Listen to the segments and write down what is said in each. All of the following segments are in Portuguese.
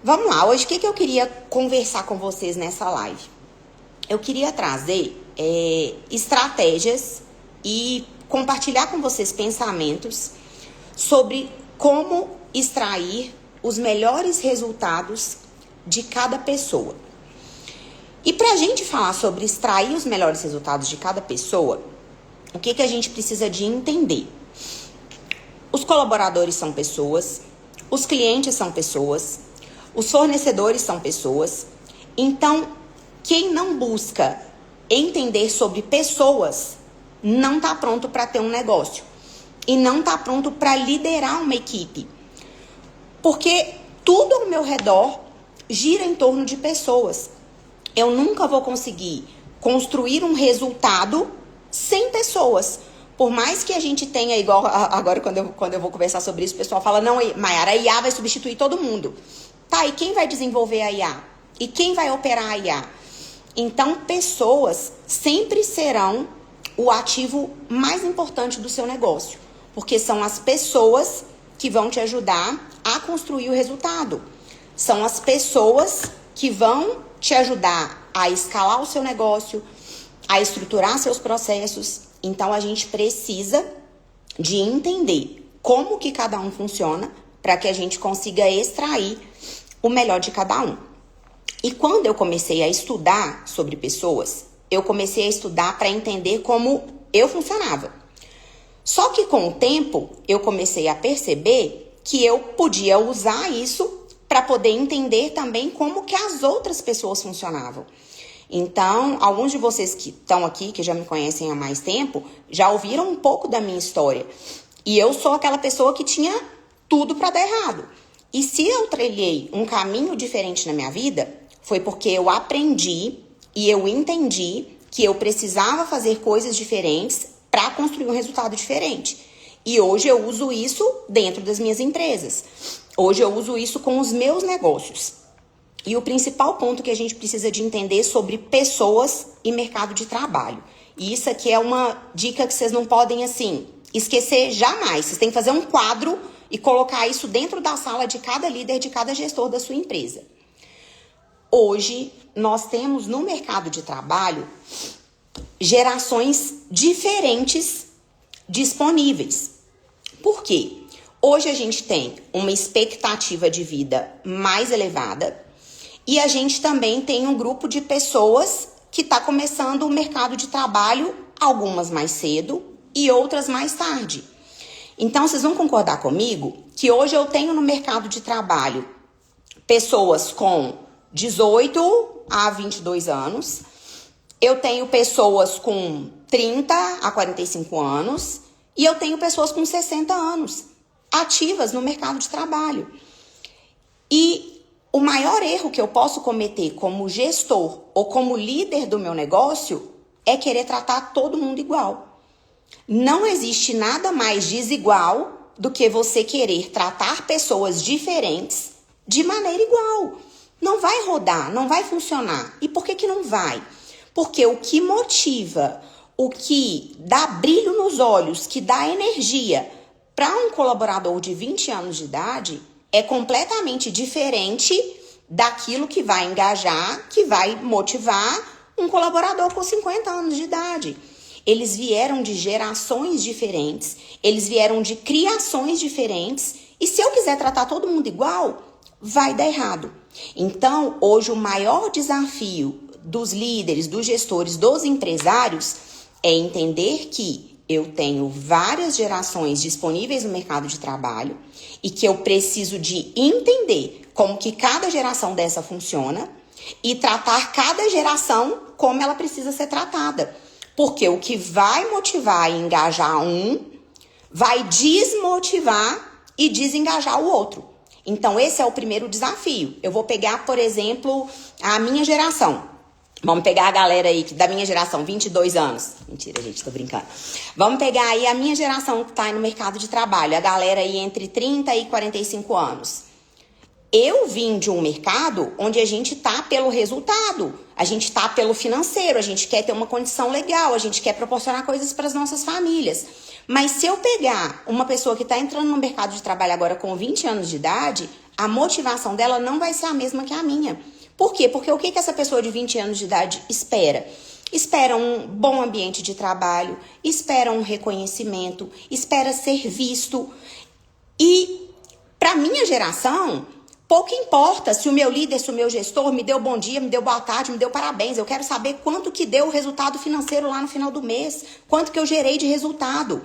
Vamos lá, hoje o que eu queria conversar com vocês nessa live? Eu queria trazer estratégias e compartilhar com vocês pensamentos sobre como extrair os melhores resultados de cada pessoa. E para a gente falar sobre extrair os melhores resultados de cada pessoa, o que a gente precisa de entender? Os colaboradores são pessoas, os clientes são pessoas, os fornecedores são pessoas. Então, quem não busca entender sobre pessoas não está pronto para ter um negócio e não está pronto para liderar uma equipe. Porque tudo ao meu redor gira em torno de pessoas. Eu nunca vou conseguir construir um resultado sem pessoas. Por mais que a gente tenha, igual agora quando eu vou conversar sobre isso, o pessoal fala, não, Mayara, a IA vai substituir todo mundo. Tá, e quem vai desenvolver a IA? E quem vai operar a IA? Então, pessoas sempre serão o ativo mais importante do seu negócio. Porque são as pessoas que vão te ajudar a construir o resultado. São as pessoas que vão te ajudar a escalar o seu negócio, a estruturar seus processos. Então, a gente precisa de entender como que cada um funciona para que a gente consiga extrair o melhor de cada um. E quando eu comecei a estudar sobre pessoas, eu comecei a estudar para entender como eu funcionava. Só que com o tempo, eu comecei a perceber que eu podia usar isso para poder entender também como que as outras pessoas funcionavam. Então, alguns de vocês que estão aqui, que já me conhecem há mais tempo, já ouviram um pouco da minha história. E eu sou aquela pessoa que tinha tudo para dar errado. E se eu trilhei um caminho diferente na minha vida, foi porque eu aprendi e eu entendi que eu precisava fazer coisas diferentes para construir um resultado diferente. E hoje eu uso isso dentro das minhas empresas. Hoje eu uso isso com os meus negócios. E o principal ponto que a gente precisa de entender sobre pessoas e mercado de trabalho. E isso aqui é uma dica que vocês não podem, assim, esquecer jamais. Vocês têm que fazer um quadro e colocar isso dentro da sala de cada líder, de cada gestor da sua empresa. Hoje, nós temos no mercado de trabalho gerações diferentes disponíveis. Por quê? Hoje a gente tem uma expectativa de vida mais elevada e a gente também tem um grupo de pessoas que está começando o mercado de trabalho, algumas mais cedo e outras mais tarde. Então, vocês vão concordar comigo que hoje eu tenho no mercado de trabalho pessoas com 18 a 22 anos, eu tenho pessoas com 30 a 45 anos e eu tenho pessoas com 60 anos ativas no mercado de trabalho. E o maior erro que eu posso cometer como gestor ou como líder do meu negócio é querer tratar todo mundo igual. Não existe nada mais desigual do que você querer tratar pessoas diferentes de maneira igual. Não vai rodar, não vai funcionar. E por que não vai? Porque o que motiva, o que dá brilho nos olhos, que dá energia para um colaborador de 20 anos de idade é completamente diferente daquilo que vai engajar, que vai motivar um colaborador com 50 anos de idade. Eles vieram de gerações diferentes, eles vieram de criações diferentes, e se eu quiser tratar todo mundo igual, vai dar errado. Então, hoje o maior desafio dos líderes, dos gestores, dos empresários é entender que eu tenho várias gerações disponíveis no mercado de trabalho e que eu preciso de entender como que cada geração dessa funciona e tratar cada geração como ela precisa ser tratada. Porque o que vai motivar e engajar um, vai desmotivar e desengajar o outro. Então, esse é o primeiro desafio. Eu vou pegar, por exemplo, a minha geração. Vamos pegar a galera aí da minha geração, 22 anos. Mentira, gente, tô brincando. Vamos pegar aí a minha geração que tá aí no mercado de trabalho. A galera aí entre 30 e 45 anos. Eu vim de um mercado onde a gente tá pelo resultado, a gente tá pelo financeiro, a gente quer ter uma condição legal, a gente quer proporcionar coisas para as nossas famílias. Mas se eu pegar uma pessoa que está entrando no mercado de trabalho agora com 20 anos de idade, a motivação dela não vai ser a mesma que a minha. Por quê? Porque o que essa pessoa de 20 anos de idade espera? Espera um bom ambiente de trabalho, espera um reconhecimento, espera ser visto. E para minha geração, pouco importa se o meu líder, se o meu gestor me deu bom dia, me deu boa tarde, me deu parabéns. Eu quero saber quanto que deu o resultado financeiro lá no final do mês, quanto que eu gerei de resultado.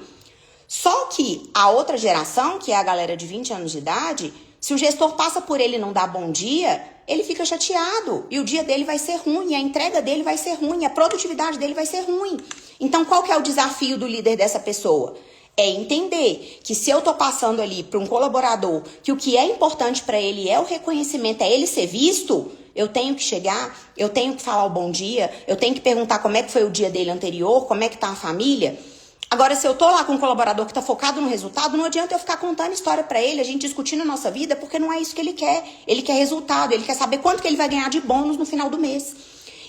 Só que a outra geração, que é a galera de 20 anos de idade, se o gestor passa por ele e não dá bom dia, ele fica chateado. E o dia dele vai ser ruim, a entrega dele vai ser ruim, a produtividade dele vai ser ruim. Então, qual que é o desafio do líder dessa pessoa? É entender que se eu tô passando ali para um colaborador que o que é importante para ele é o reconhecimento, é ele ser visto, eu tenho que chegar, eu tenho que falar o bom dia, eu tenho que perguntar como é que foi o dia dele anterior, como é que tá a família. Agora, se eu tô lá com um colaborador que tá focado no resultado, não adianta eu ficar contando história pra ele, a gente discutindo a nossa vida, porque não é isso que ele quer. Ele quer resultado, ele quer saber quanto que ele vai ganhar de bônus no final do mês.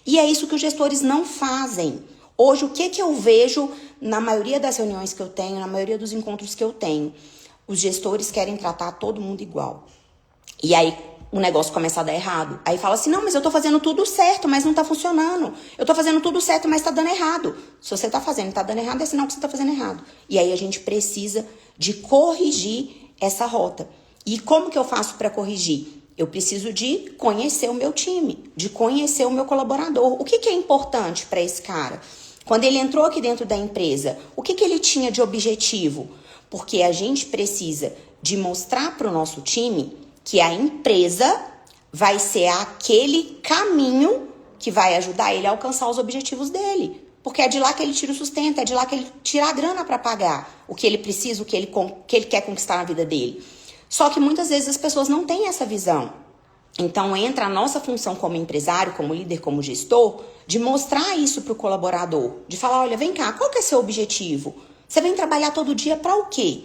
E é isso que os gestores não fazem. Hoje, o que eu vejo na maioria das reuniões que eu tenho, na maioria dos encontros que eu tenho? Os gestores querem tratar todo mundo igual. E aí, o negócio começa a dar errado. Aí fala assim, não, mas eu tô fazendo tudo certo, mas não tá funcionando. Eu tô fazendo tudo certo, mas tá dando errado. Se você tá fazendo e tá dando errado, é sinal que você tá fazendo errado. E aí a gente precisa de corrigir essa rota. E como que eu faço para corrigir? Eu preciso de conhecer o meu time, de conhecer o meu colaborador. O que é importante para esse cara? Quando ele entrou aqui dentro da empresa, o que ele tinha de objetivo? Porque a gente precisa de mostrar para o nosso time que a empresa vai ser aquele caminho que vai ajudar ele a alcançar os objetivos dele. Porque é de lá que ele tira o sustento, é de lá que ele tira a grana para pagar o que ele precisa, o que ele quer conquistar na vida dele. Só que muitas vezes as pessoas não têm essa visão. Então entra a nossa função como empresário, como líder, como gestor, de mostrar isso para o colaborador. De falar, olha, vem cá, qual que é seu objetivo? Você vem trabalhar todo dia para o quê?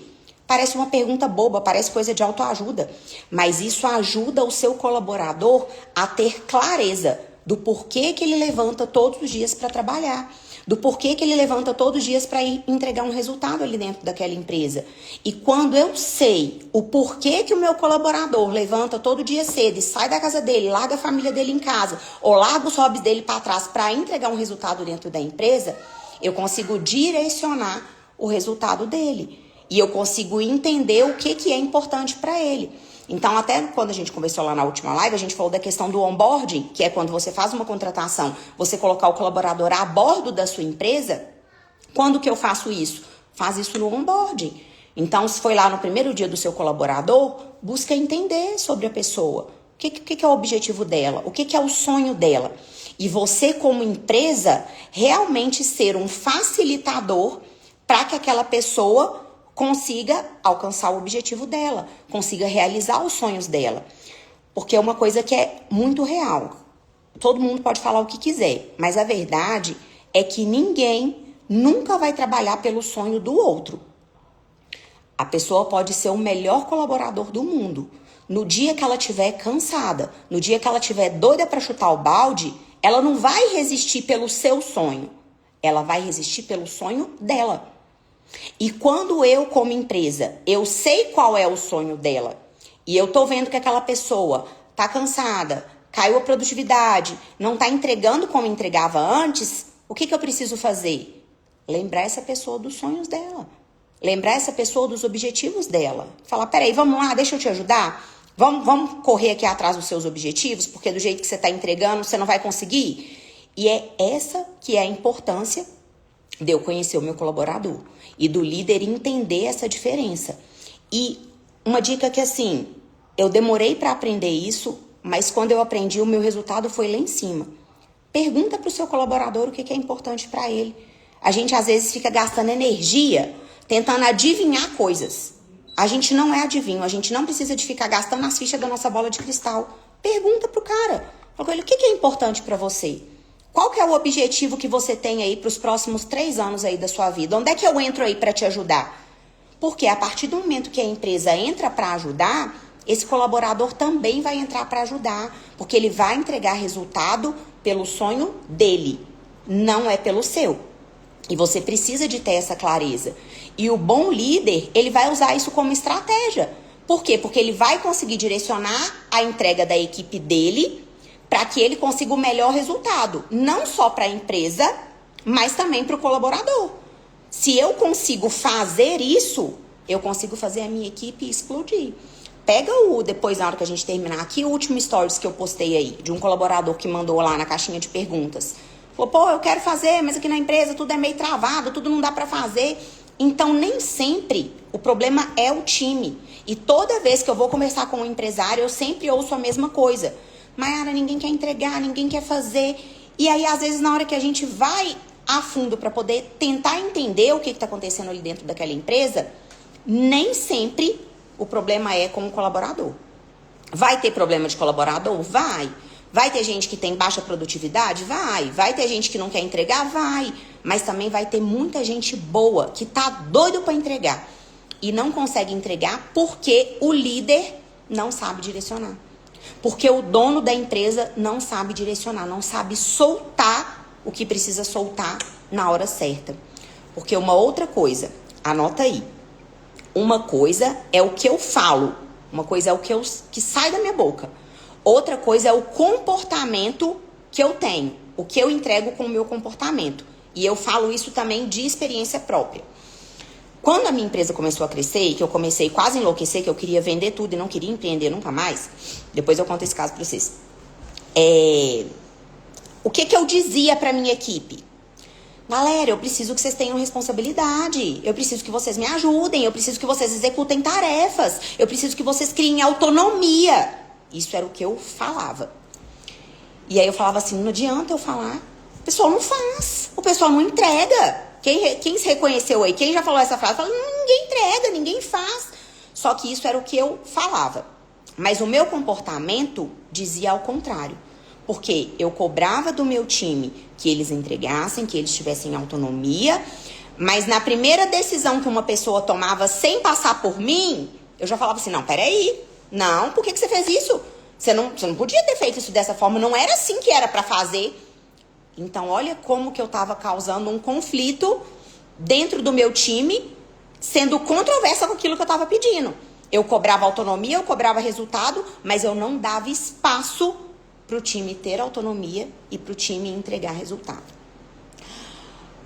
Parece uma pergunta boba, parece coisa de autoajuda. Mas isso ajuda o seu colaborador a ter clareza do porquê que ele levanta todos os dias para trabalhar. Do porquê que ele levanta todos os dias para entregar um resultado ali dentro daquela empresa. E quando eu sei o porquê que o meu colaborador levanta todo dia cedo e sai da casa dele, larga a família dele em casa, ou larga os hobbies dele para trás para entregar um resultado dentro da empresa, eu consigo direcionar o resultado dele. E eu consigo entender o que é importante para ele. Então, até quando a gente conversou lá na última live, a gente falou da questão do onboarding, que é quando você faz uma contratação, você colocar o colaborador a bordo da sua empresa. Quando que eu faço isso? Faz isso no onboarding. Então, se foi lá no primeiro dia do seu colaborador, busca entender sobre a pessoa. O que é o objetivo dela? O que é o sonho dela? E você, como empresa, realmente ser um facilitador para que aquela pessoa consiga alcançar o objetivo dela, consiga realizar os sonhos dela. Porque é uma coisa que é muito real. Todo mundo pode falar o que quiser, mas a verdade é que ninguém nunca vai trabalhar pelo sonho do outro. A pessoa pode ser o melhor colaborador do mundo. No dia que ela estiver cansada, no dia que ela estiver doida para chutar o balde, ela não vai resistir pelo seu sonho. Ela vai resistir pelo sonho dela. E quando eu, como empresa, eu sei qual é o sonho dela e eu tô vendo que aquela pessoa tá cansada, caiu a produtividade, não tá entregando como entregava antes, o que eu preciso fazer? Lembrar essa pessoa dos sonhos dela. Lembrar essa pessoa dos objetivos dela. Falar, peraí, vamos lá, deixa eu te ajudar. Vamos correr aqui atrás dos seus objetivos, porque do jeito que você tá entregando, você não vai conseguir. E é essa que é a importância de eu conhecer o meu colaborador e do líder entender essa diferença. E uma dica que assim, eu demorei para aprender isso, mas quando eu aprendi, o meu resultado foi lá em cima. Pergunta para o seu colaborador o que é importante para ele. A gente às vezes fica gastando energia tentando adivinhar coisas. A gente não é adivinho, a gente não precisa de ficar gastando as fichas da nossa bola de cristal. Pergunta pro cara. Fala com ele, o que é importante para você? Qual que é o objetivo que você tem aí para os próximos 3 anos aí da sua vida? Onde é que eu entro aí para te ajudar? Porque a partir do momento que a empresa entra para ajudar, esse colaborador também vai entrar para ajudar. Porque ele vai entregar resultado pelo sonho dele, não é pelo seu. E você precisa de ter essa clareza. E o bom líder, ele vai usar isso como estratégia Por quê? Porque ele vai conseguir direcionar a entrega da equipe dele para que ele consiga o melhor resultado. Não só para a empresa, mas também para o colaborador. Se eu consigo fazer isso, eu consigo fazer a minha equipe explodir. Pega depois, na hora que a gente terminar aqui, o último stories que eu postei aí, de um colaborador que mandou lá na caixinha de perguntas. Falou, pô, eu quero fazer, mas aqui na empresa tudo é meio travado, tudo não dá pra fazer. Então, nem sempre o problema é o time. E toda vez que eu vou conversar com um empresário, eu sempre ouço a mesma coisa. Mayara, ninguém quer entregar, ninguém quer fazer. E aí, às vezes, na hora que a gente vai a fundo para poder tentar entender o que está acontecendo ali dentro daquela empresa, nem sempre o problema é com o colaborador. Vai ter problema de colaborador? Vai. Vai ter gente que tem baixa produtividade? Vai. Vai ter gente que não quer entregar? Vai. Mas também vai ter muita gente boa que tá doido para entregar e não consegue entregar porque o líder não sabe direcionar. Porque o dono da empresa não sabe direcionar, não sabe soltar o que precisa soltar na hora certa. Porque uma outra coisa, anota aí. Uma coisa é o que eu falo, uma coisa é o que sai da minha boca. Outra coisa é o comportamento que eu tenho, o que eu entrego com o meu comportamento. E eu falo isso também de experiência própria. Quando a minha empresa começou a crescer, que eu comecei quase a enlouquecer, que eu queria vender tudo e não queria empreender nunca mais, depois eu conto esse caso pra vocês. O que eu dizia pra minha equipe? Galera, eu preciso que vocês tenham responsabilidade, eu preciso que vocês me ajudem, eu preciso que vocês executem tarefas, eu preciso que vocês criem autonomia. Isso era o que eu falava. E aí eu falava assim, não adianta eu falar, o pessoal não faz, o pessoal não entrega. Quem se reconheceu aí, quem já falou essa frase, fala, ninguém entrega, ninguém faz. Só que isso era o que eu falava. Mas o meu comportamento dizia ao contrário. Porque eu cobrava do meu time que eles entregassem, que eles tivessem autonomia, mas na primeira decisão que uma pessoa tomava sem passar por mim, eu já falava assim, não, peraí, não, por que você fez isso? Você não podia ter feito isso dessa forma, não era assim que era pra fazer. Então, olha como que eu tava causando um conflito dentro do meu time, sendo controversa com aquilo que eu tava pedindo. Eu cobrava autonomia, eu cobrava resultado, mas eu não dava espaço para o time ter autonomia e para o time entregar resultado.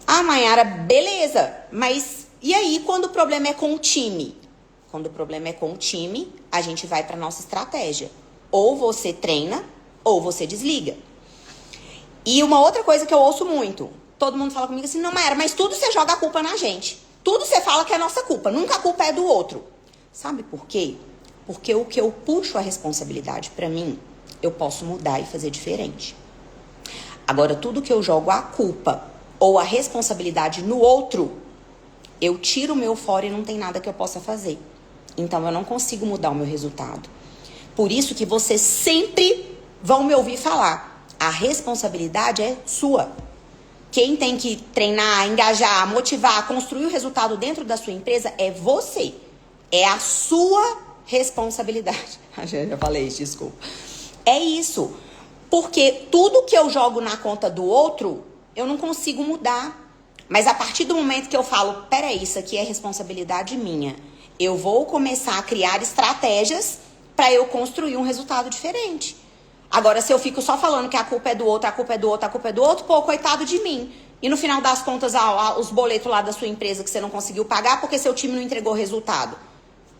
Ah, Mayara, beleza, mas e aí quando o problema é com o time? Quando o problema é com o time, a gente vai para nossa estratégia. Ou você treina, ou você desliga. E uma outra coisa que eu ouço muito, todo mundo fala comigo assim, não, Mayara, mas tudo você joga a culpa na gente. Tudo você fala que é nossa culpa, nunca a culpa é do outro. Sabe por quê? Porque o que eu puxo a responsabilidade para mim, eu posso mudar e fazer diferente. Agora, tudo que eu jogo a culpa ou a responsabilidade no outro, eu tiro o meu fora e não tem nada que eu possa fazer. Então, eu não consigo mudar o meu resultado. Por isso que vocês sempre vão me ouvir falar. A responsabilidade é sua. Quem tem que treinar, engajar, motivar, construir o resultado dentro da sua empresa é você. É a sua responsabilidade. Já falei isso, desculpa. É isso, porque tudo que eu jogo na conta do outro, eu não consigo mudar. Mas a partir do momento que eu falo, peraí, isso aqui é responsabilidade minha, eu vou começar a criar estratégias para eu construir um resultado diferente. Agora, se eu fico só falando que a culpa é do outro, a culpa é do outro, a culpa é do outro, pô, coitado de mim. E no final das contas, os boletos lá da sua empresa que você não conseguiu pagar porque seu time não entregou resultado.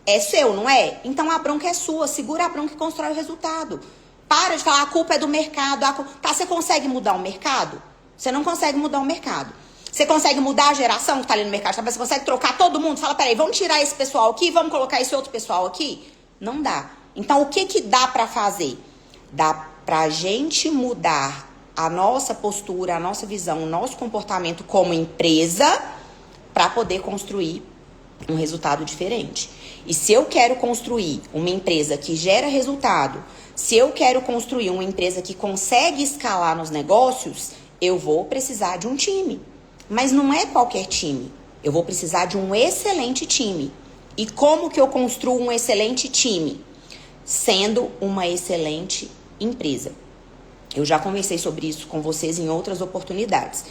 É seu, não é? Então a bronca é sua, segura a bronca e constrói o resultado. Para de falar, a culpa é do mercado. Tá, você consegue mudar o mercado? Você não consegue mudar o mercado. Você consegue mudar a geração que tá ali no mercado? Você consegue trocar todo mundo? Fala, peraí, vamos tirar esse pessoal aqui, vamos colocar esse outro pessoal aqui? Não dá. Então, o que dá pra fazer? Dá pra gente mudar a nossa postura, a nossa visão, o nosso comportamento como empresa pra poder construir um resultado diferente. E se eu quero construir uma empresa que gera resultado, se eu quero construir uma empresa que consegue escalar nos negócios, eu vou precisar de um time. Mas não é qualquer time. Eu vou precisar de um excelente time. E como que eu construo um excelente time? Sendo uma excelente empresa. Eu já conversei sobre isso com vocês em outras oportunidades.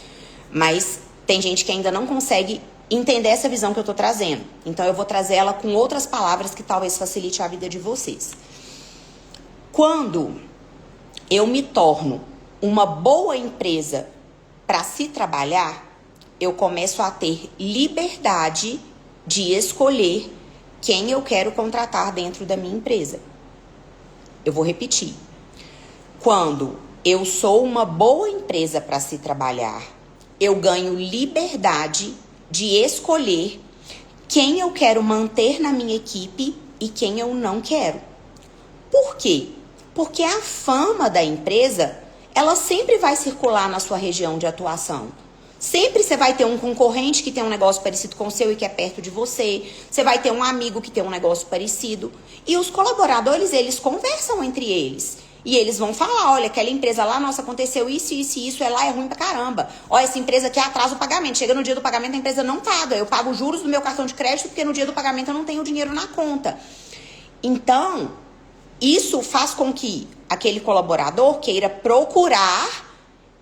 Mas tem gente que ainda não consegue entender essa visão que eu tô trazendo. Então eu vou trazer ela com outras palavras que talvez facilite a vida de vocês. Quando eu me torno uma boa empresa para se trabalhar, eu começo a ter liberdade de escolher quem eu quero contratar dentro da minha empresa. Eu vou repetir. Quando eu sou uma boa empresa para se trabalhar, eu ganho liberdade de escolher quem eu quero manter na minha equipe e quem eu não quero. Por quê? Porque a fama da empresa, ela sempre vai circular na sua região de atuação. Sempre você vai ter um concorrente que tem um negócio parecido com o seu e que é perto de você. Você vai ter um amigo que tem um negócio parecido. E os colaboradores, eles conversam entre eles. E eles vão falar, olha, aquela empresa lá, nossa, aconteceu isso, isso e isso, lá é ruim pra caramba. Olha, essa empresa aqui atrasa o pagamento. Chega no dia do pagamento, a empresa não paga. Eu pago os juros do meu cartão de crédito porque no dia do pagamento eu não tenho dinheiro na conta. Então, isso faz com que aquele colaborador queira procurar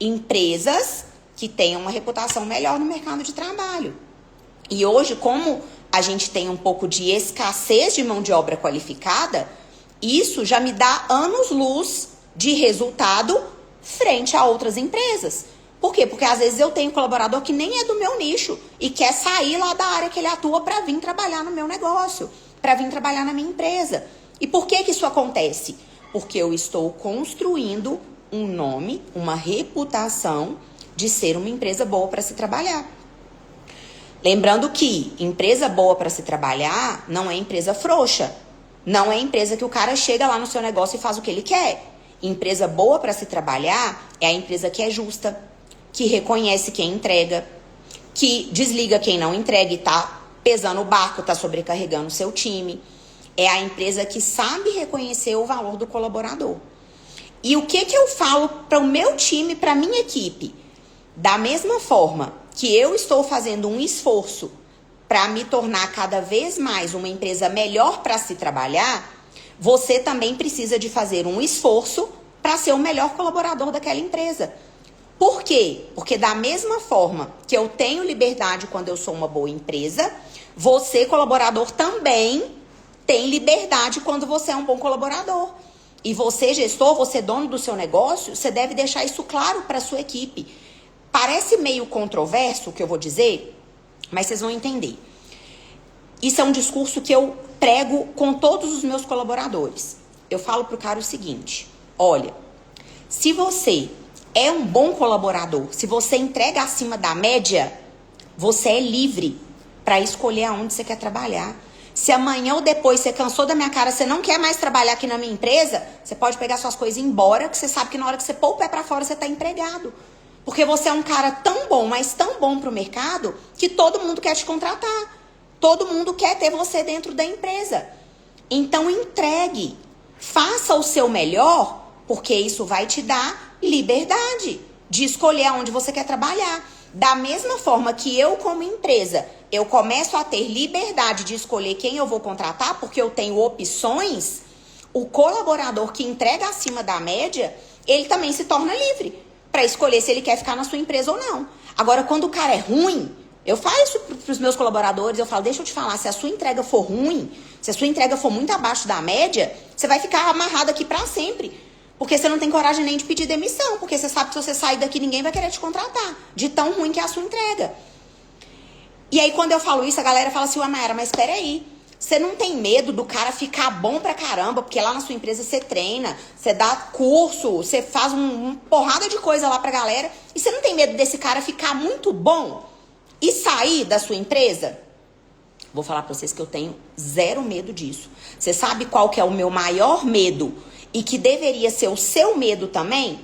empresas que tenham uma reputação melhor no mercado de trabalho. E hoje, como a gente tem um pouco de escassez de mão de obra qualificada, isso já me dá anos-luz de resultado frente a outras empresas. Por quê? Porque às vezes eu tenho colaborador que nem é do meu nicho e quer sair lá da área que ele atua para vir trabalhar no meu negócio, para vir trabalhar na minha empresa. E por que que isso acontece? Porque eu estou construindo um nome, uma reputação de ser uma empresa boa para se trabalhar. Lembrando que empresa boa para se trabalhar não é empresa frouxa. Não é empresa que o cara chega lá no seu negócio e faz o que ele quer. Empresa boa para se trabalhar é a empresa que é justa, que reconhece quem entrega, que desliga quem não entrega e tá pesando o barco, tá sobrecarregando o seu time. É a empresa que sabe reconhecer o valor do colaborador. E o que eu falo para o meu time, para a minha equipe? Da mesma forma que eu estou fazendo um esforço para me tornar cada vez mais uma empresa melhor para se trabalhar, você também precisa de fazer um esforço para ser o melhor colaborador daquela empresa. Por quê? Porque da mesma forma que eu tenho liberdade quando eu sou uma boa empresa, você, colaborador, também tem liberdade quando você é um bom colaborador. E você, gestor, você dono do seu negócio, você deve deixar isso claro para a sua equipe. Parece meio controverso o que eu vou dizer, mas vocês vão entender. Isso é um discurso que eu prego com todos os meus colaboradores. Eu falo pro cara o seguinte: olha, se você é um bom colaborador, se você entrega acima da média, você é livre para escolher aonde você quer trabalhar. Se amanhã ou depois você cansou da minha cara, você não quer mais trabalhar aqui na minha empresa, você pode pegar suas coisas e ir embora, que você sabe que na hora que você pôr o pé pra fora, você tá empregado. Porque você é um cara tão bom, mas tão bom pro mercado, que todo mundo quer te contratar. Todo mundo quer ter você dentro da empresa. Então entregue, faça o seu melhor, porque isso vai te dar liberdade de escolher aonde você quer trabalhar. Da mesma forma que eu, como empresa, eu começo a ter liberdade de escolher quem eu vou contratar, porque eu tenho opções, o colaborador que entrega acima da média, ele também se torna livre para escolher se ele quer ficar na sua empresa ou não. Agora, quando o cara é ruim, eu falo isso para os meus colaboradores, eu falo, deixa eu te falar, se a sua entrega for ruim, se a sua entrega for muito abaixo da média, você vai ficar amarrado aqui para sempre. Porque você não tem coragem nem de pedir demissão, porque você sabe que se você sair daqui, ninguém vai querer te contratar, de tão ruim que é a sua entrega. E aí, quando eu falo isso, a galera fala assim, Mayara, mas espera aí, você não tem medo do cara ficar bom pra caramba, porque lá na sua empresa você treina, você dá curso, você faz uma porrada de coisa lá pra galera, e você não tem medo desse cara ficar muito bom e sair da sua empresa? Vou falar pra vocês que eu tenho zero medo disso. Você sabe qual que é o meu maior medo e que deveria ser o seu medo também?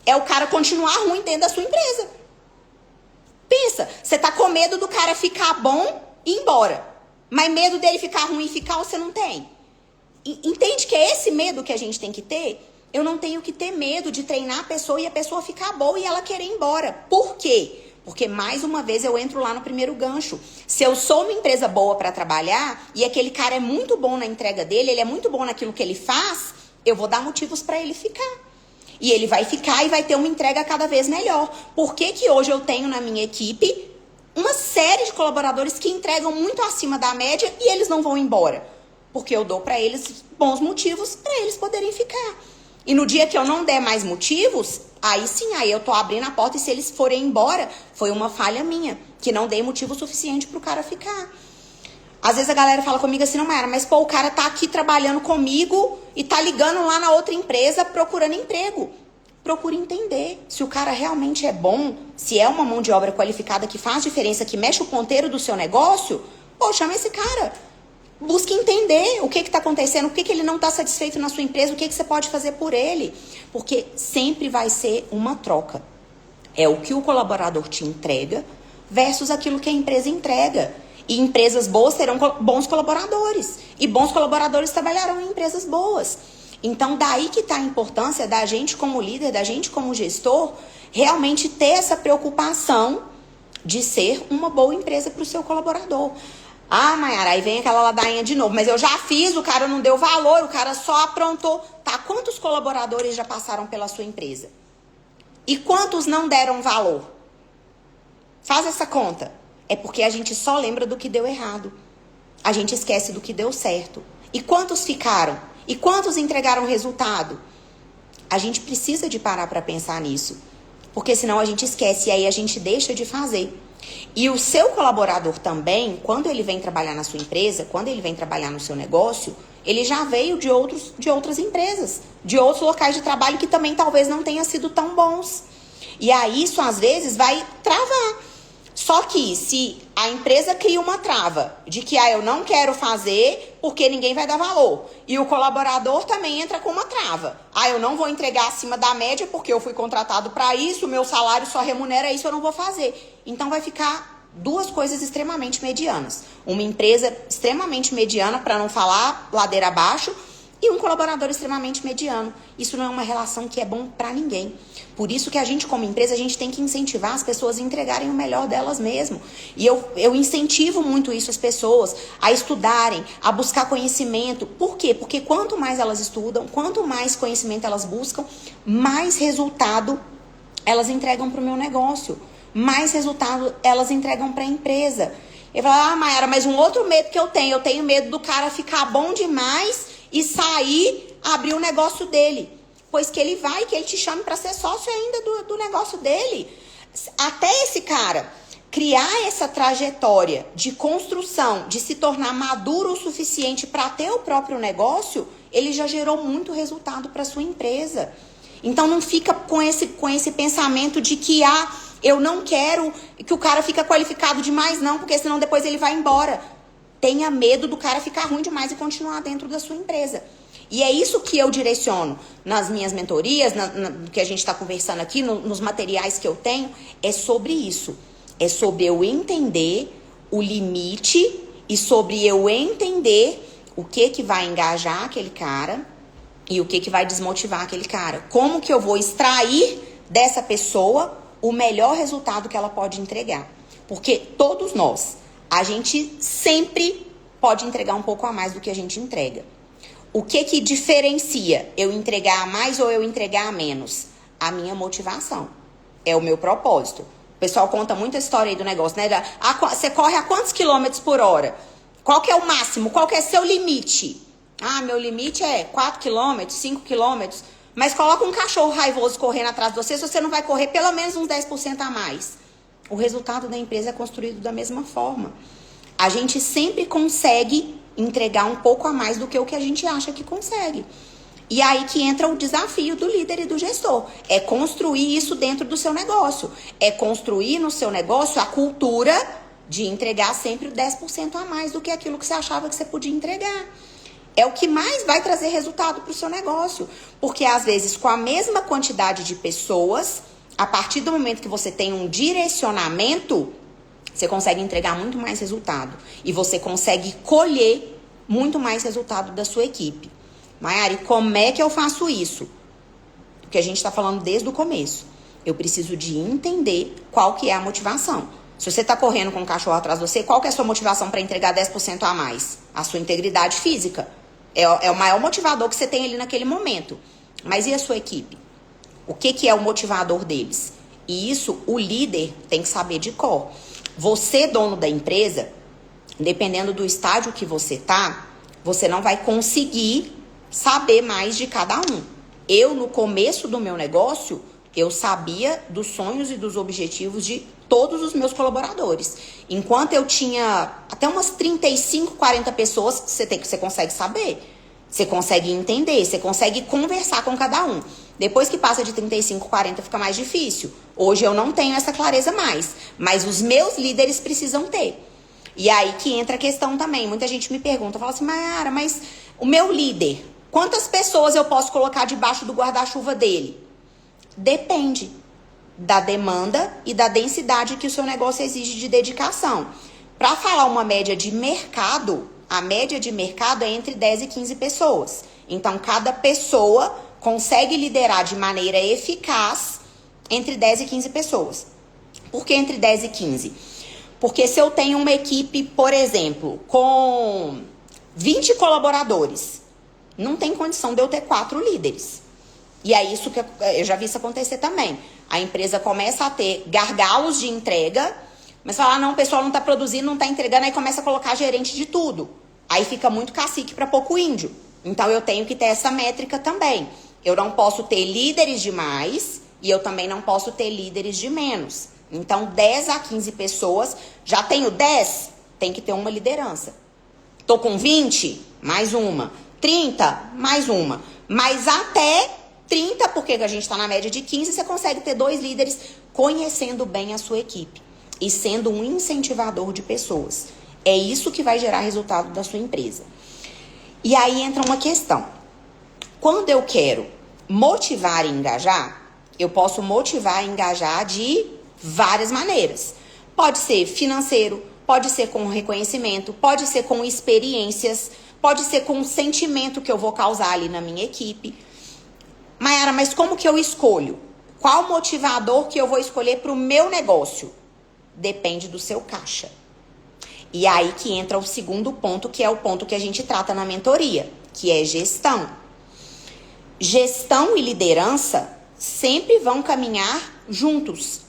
É o cara continuar ruim dentro da sua empresa. Pensa, você tá com medo do cara ficar bom e ir embora. Mas medo dele ficar ruim e ficar, você não tem. Entende que é esse medo que a gente tem que ter? Eu não tenho que ter medo de treinar a pessoa e a pessoa ficar boa e ela querer ir embora. Por quê? Porque, mais uma vez, eu entro lá no primeiro gancho. Se eu sou uma empresa boa para trabalhar e aquele cara é muito bom na entrega dele, ele é muito bom naquilo que ele faz, eu vou dar motivos para ele ficar. E ele vai ficar e vai ter uma entrega cada vez melhor. Por que que hoje eu tenho na minha equipe uma série de colaboradores que entregam muito acima da média e eles não vão embora. Porque eu dou para eles bons motivos para eles poderem ficar. E no dia que eu não der mais motivos, aí sim, aí eu tô abrindo a porta e se eles forem embora, foi uma falha minha, que não dei motivo suficiente pro cara ficar. Às vezes a galera fala comigo assim, não, Mayara, mas pô, o cara tá aqui trabalhando comigo e tá ligando lá na outra empresa procurando emprego. Procure entender se o cara realmente é bom, se é uma mão de obra qualificada que faz diferença, que mexe o ponteiro do seu negócio, pô, chama esse cara. Busque entender o que está acontecendo, o que ele não está satisfeito na sua empresa, o que você pode fazer por ele. Porque sempre vai ser uma troca. É o que o colaborador te entrega versus aquilo que a empresa entrega. E empresas boas terão bons colaboradores. E bons colaboradores trabalharão em empresas boas. Então, daí que está a importância da gente como líder, da gente como gestor, realmente ter essa preocupação de ser uma boa empresa para o seu colaborador. Ah, Mayara, aí vem aquela ladainha de novo. Mas eu já fiz, o cara não deu valor, o cara só aprontou. Tá, quantos colaboradores já passaram pela sua empresa? E quantos não deram valor? Faz essa conta. É porque a gente só lembra do que deu errado. A gente esquece do que deu certo. E quantos ficaram? E quantos entregaram resultado? A gente precisa de parar para pensar nisso. Porque senão a gente esquece e aí a gente deixa de fazer. E o seu colaborador também, quando ele vem trabalhar na sua empresa, quando ele vem trabalhar no seu negócio, ele já veio de outras empresas, de outros locais de trabalho que também talvez não tenham sido tão bons. E aí isso às vezes vai travar. Só que se a empresa cria uma trava de que eu não quero fazer porque ninguém vai dar valor. E o colaborador também entra com uma trava. Eu não vou entregar acima da média porque eu fui contratado para isso, o meu salário só remunera isso, eu não vou fazer. Então vai ficar duas coisas extremamente medianas. Uma empresa extremamente mediana, para não falar ladeira abaixo, e um colaborador extremamente mediano. Isso não é uma relação que é bom para ninguém. Por isso que a gente, como empresa, a gente tem que incentivar as pessoas a entregarem o melhor delas mesmo. E eu incentivo muito isso as pessoas a estudarem, a buscar conhecimento. Por quê? Porque quanto mais elas estudam, quanto mais conhecimento elas buscam, mais resultado elas entregam para o meu negócio. Mais resultado elas entregam para a empresa. Eu falo, Mayara, mas um outro medo que eu tenho medo do cara ficar bom demais e sair, abrir o negócio dele. Pois que ele te chame para ser sócio ainda do negócio dele. Até esse cara criar essa trajetória de construção, de se tornar maduro o suficiente para ter o próprio negócio, ele já gerou muito resultado para sua empresa. Então não fica com esse pensamento de que eu não quero que o cara fique qualificado demais não, porque senão depois ele vai embora. Tenha medo do cara ficar ruim demais e continuar dentro da sua empresa. E é isso que eu direciono nas minhas mentorias, que a gente está conversando aqui, nos materiais que eu tenho, é sobre isso. É sobre eu entender o limite e sobre eu entender o que vai engajar aquele cara e o que vai desmotivar aquele cara. Como que eu vou extrair dessa pessoa o melhor resultado que ela pode entregar. Porque todos nós, a gente sempre pode entregar um pouco a mais do que a gente entrega. O que diferencia eu entregar a mais ou eu entregar a menos? A minha motivação. É o meu propósito. O pessoal conta muita história aí do negócio, né? Você corre a quantos quilômetros por hora? Qual que é o máximo? Qual que é seu limite? Meu limite é 4 quilômetros, 5 quilômetros. Mas coloca um cachorro raivoso correndo atrás de você não vai correr pelo menos uns 10% a mais. O resultado da empresa é construído da mesma forma. A gente sempre consegue entregar um pouco a mais do que o que a gente acha que consegue. E aí que entra o desafio do líder e do gestor. É construir isso dentro do seu negócio. É construir no seu negócio a cultura de entregar sempre 10% a mais do que aquilo que você achava que você podia entregar. É o que mais vai trazer resultado para o seu negócio. Porque às vezes com a mesma quantidade de pessoas, a partir do momento que você tem um direcionamento, você consegue entregar muito mais resultado. E você consegue colher muito mais resultado da sua equipe. Mayara, como é que eu faço isso? Porque a gente está falando desde o começo. Eu preciso de entender qual que é a motivação. Se você está correndo com um cachorro atrás de você, qual que é a sua motivação para entregar 10% a mais? A sua integridade física. É o maior motivador que você tem ali naquele momento. Mas e a sua equipe? O que é o motivador deles? E isso o líder tem que saber de cor. Você, dono da empresa, dependendo do estágio que você tá, você não vai conseguir saber mais de cada um. Eu, no começo do meu negócio, eu sabia dos sonhos e dos objetivos de todos os meus colaboradores. Enquanto eu tinha até umas 35, 40 pessoas, você consegue saber. Você consegue entender, você consegue conversar com cada um. Depois que passa de 35, 40, fica mais difícil. Hoje eu não tenho essa clareza mais, mas os meus líderes precisam ter. E aí que entra a questão também. Muita gente me pergunta, fala assim, Mayara, mas o meu líder, quantas pessoas eu posso colocar debaixo do guarda-chuva dele? Depende da demanda e da densidade que o seu negócio exige de dedicação. Para falar uma média de mercado, a média de mercado é entre 10 e 15 pessoas. Então, cada pessoa consegue liderar de maneira eficaz entre 10 e 15 pessoas. Por que entre 10 e 15? Porque se eu tenho uma equipe, por exemplo, com 20 colaboradores, não tem condição de eu ter 4 líderes. E é isso que eu já vi isso acontecer também. A empresa começa a ter gargalos de entrega, mas fala, não, o pessoal não está produzindo, não está entregando, aí começa a colocar gerente de tudo. Aí fica muito cacique para pouco índio. Então eu tenho que ter essa métrica também. Eu não posso ter líderes de mais e eu também não posso ter líderes de menos. Então 10 a 15 pessoas, já tenho 10, tem que ter uma liderança. Tô com 20, mais uma. 30, mais uma. Mas até 30, porque a gente está na média de 15, você consegue ter 2 líderes conhecendo bem a sua equipe e sendo um incentivador de pessoas. É isso que vai gerar resultado da sua empresa. E aí entra uma questão. Quando eu quero motivar e engajar, eu posso motivar e engajar de várias maneiras. Pode ser financeiro, pode ser com reconhecimento, pode ser com experiências, pode ser com o sentimento que eu vou causar ali na minha equipe. Mayara, mas como que eu escolho? Qual motivador que eu vou escolher para o meu negócio? Depende do seu caixa. E aí que entra o segundo ponto, que é o ponto que a gente trata na mentoria, que é gestão. Gestão e liderança sempre vão caminhar juntos,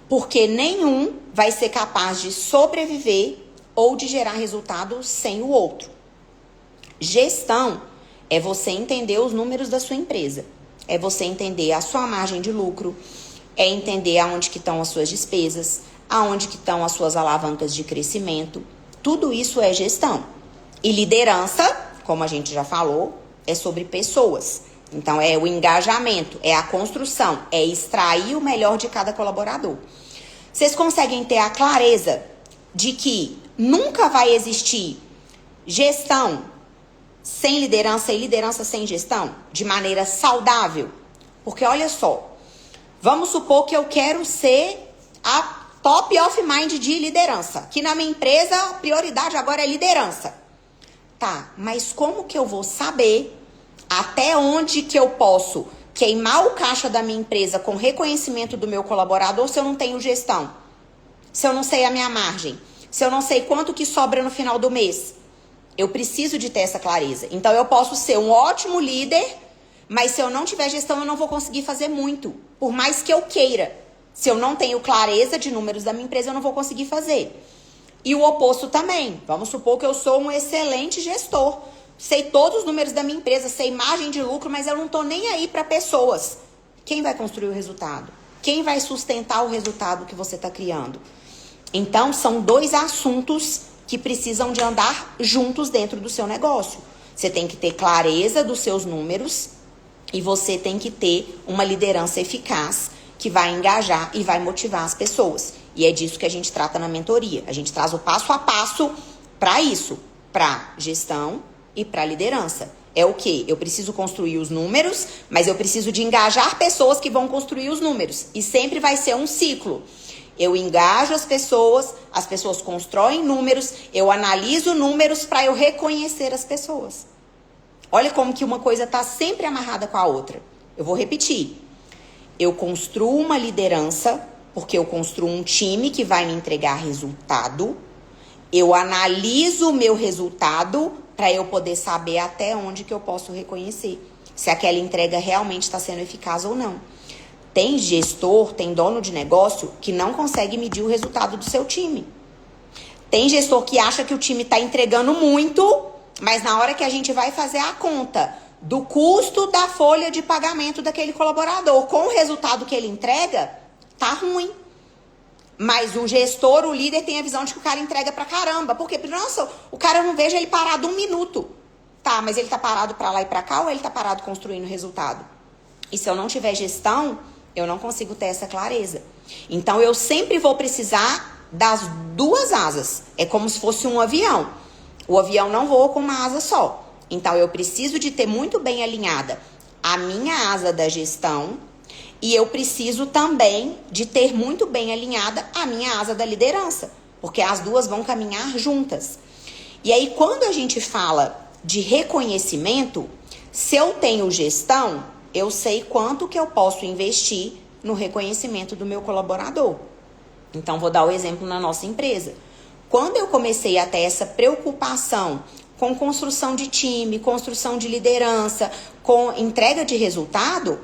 porque nenhum vai ser capaz de sobreviver ou de gerar resultado sem o outro. Gestão é você entender os números da sua empresa, é você entender a sua margem de lucro, é entender aonde que estão as suas despesas, aonde que estão as suas alavancas de crescimento. Tudo isso é gestão. E liderança, como a gente já falou, é sobre pessoas. Então, é o engajamento, é a construção, é extrair o melhor de cada colaborador. Vocês conseguem ter a clareza de que nunca vai existir gestão sem liderança e liderança sem gestão? De maneira saudável? Porque, olha só, vamos supor que eu quero ser a top of mind de liderança. Que na minha empresa, a prioridade agora é liderança. Tá, mas como que eu vou saber até onde que eu posso queimar o caixa da minha empresa com reconhecimento do meu colaborador se eu não tenho gestão? Se eu não sei a minha margem? Se eu não sei quanto que sobra no final do mês? Eu preciso de ter essa clareza. Então, eu posso ser um ótimo líder, mas se eu não tiver gestão, eu não vou conseguir fazer muito. Por mais que eu queira. Se eu não tenho clareza de números da minha empresa, eu não vou conseguir fazer. E o oposto também. Vamos supor que eu sou um excelente gestor. Sei todos os números da minha empresa, sei margem de lucro, mas eu não tô nem aí para pessoas. Quem vai construir o resultado? Quem vai sustentar o resultado que você está criando? Então, são 2 assuntos que precisam de andar juntos dentro do seu negócio. Você tem que ter clareza dos seus números e você tem que ter uma liderança eficaz que vai engajar e vai motivar as pessoas. E é disso que a gente trata na mentoria. A gente traz o passo a passo para isso, para gestão e para liderança. É o quê? Eu preciso construir os números, mas eu preciso de engajar pessoas que vão construir os números. E sempre vai ser um ciclo. Eu engajo as pessoas constroem números, eu analiso números para eu reconhecer as pessoas. Olha como que uma coisa está sempre amarrada com a outra. Eu vou repetir. Eu construo uma liderança, porque eu construo um time que vai me entregar resultado. Eu analiso o meu resultado para eu poder saber até onde que eu posso reconhecer se aquela entrega realmente está sendo eficaz ou não. Tem gestor, tem dono de negócio que não consegue medir o resultado do seu time. Tem gestor que acha que o time está entregando muito, mas na hora que a gente vai fazer a conta do custo da folha de pagamento daquele colaborador com o resultado que ele entrega, tá ruim. Mas o gestor, o líder, tem a visão de que o cara entrega pra caramba. Por quê? Porque, nossa, o cara, eu não vejo ele parado 1 minuto. Tá, mas ele tá parado pra lá e pra cá ou ele tá parado construindo resultado? E se eu não tiver gestão, eu não consigo ter essa clareza. Então, eu sempre vou precisar das 2 asas. É como se fosse um avião. O avião não voa com uma asa só. Então, eu preciso de ter muito bem alinhada a minha asa da gestão e eu preciso também de ter muito bem alinhada a minha asa da liderança, porque as 2 vão caminhar juntas. E aí, quando a gente fala de reconhecimento, se eu tenho gestão, eu sei quanto que eu posso investir no reconhecimento do meu colaborador. Então, vou dar o exemplo na nossa empresa. Quando eu comecei a ter essa preocupação com construção de time, construção de liderança, com entrega de resultado,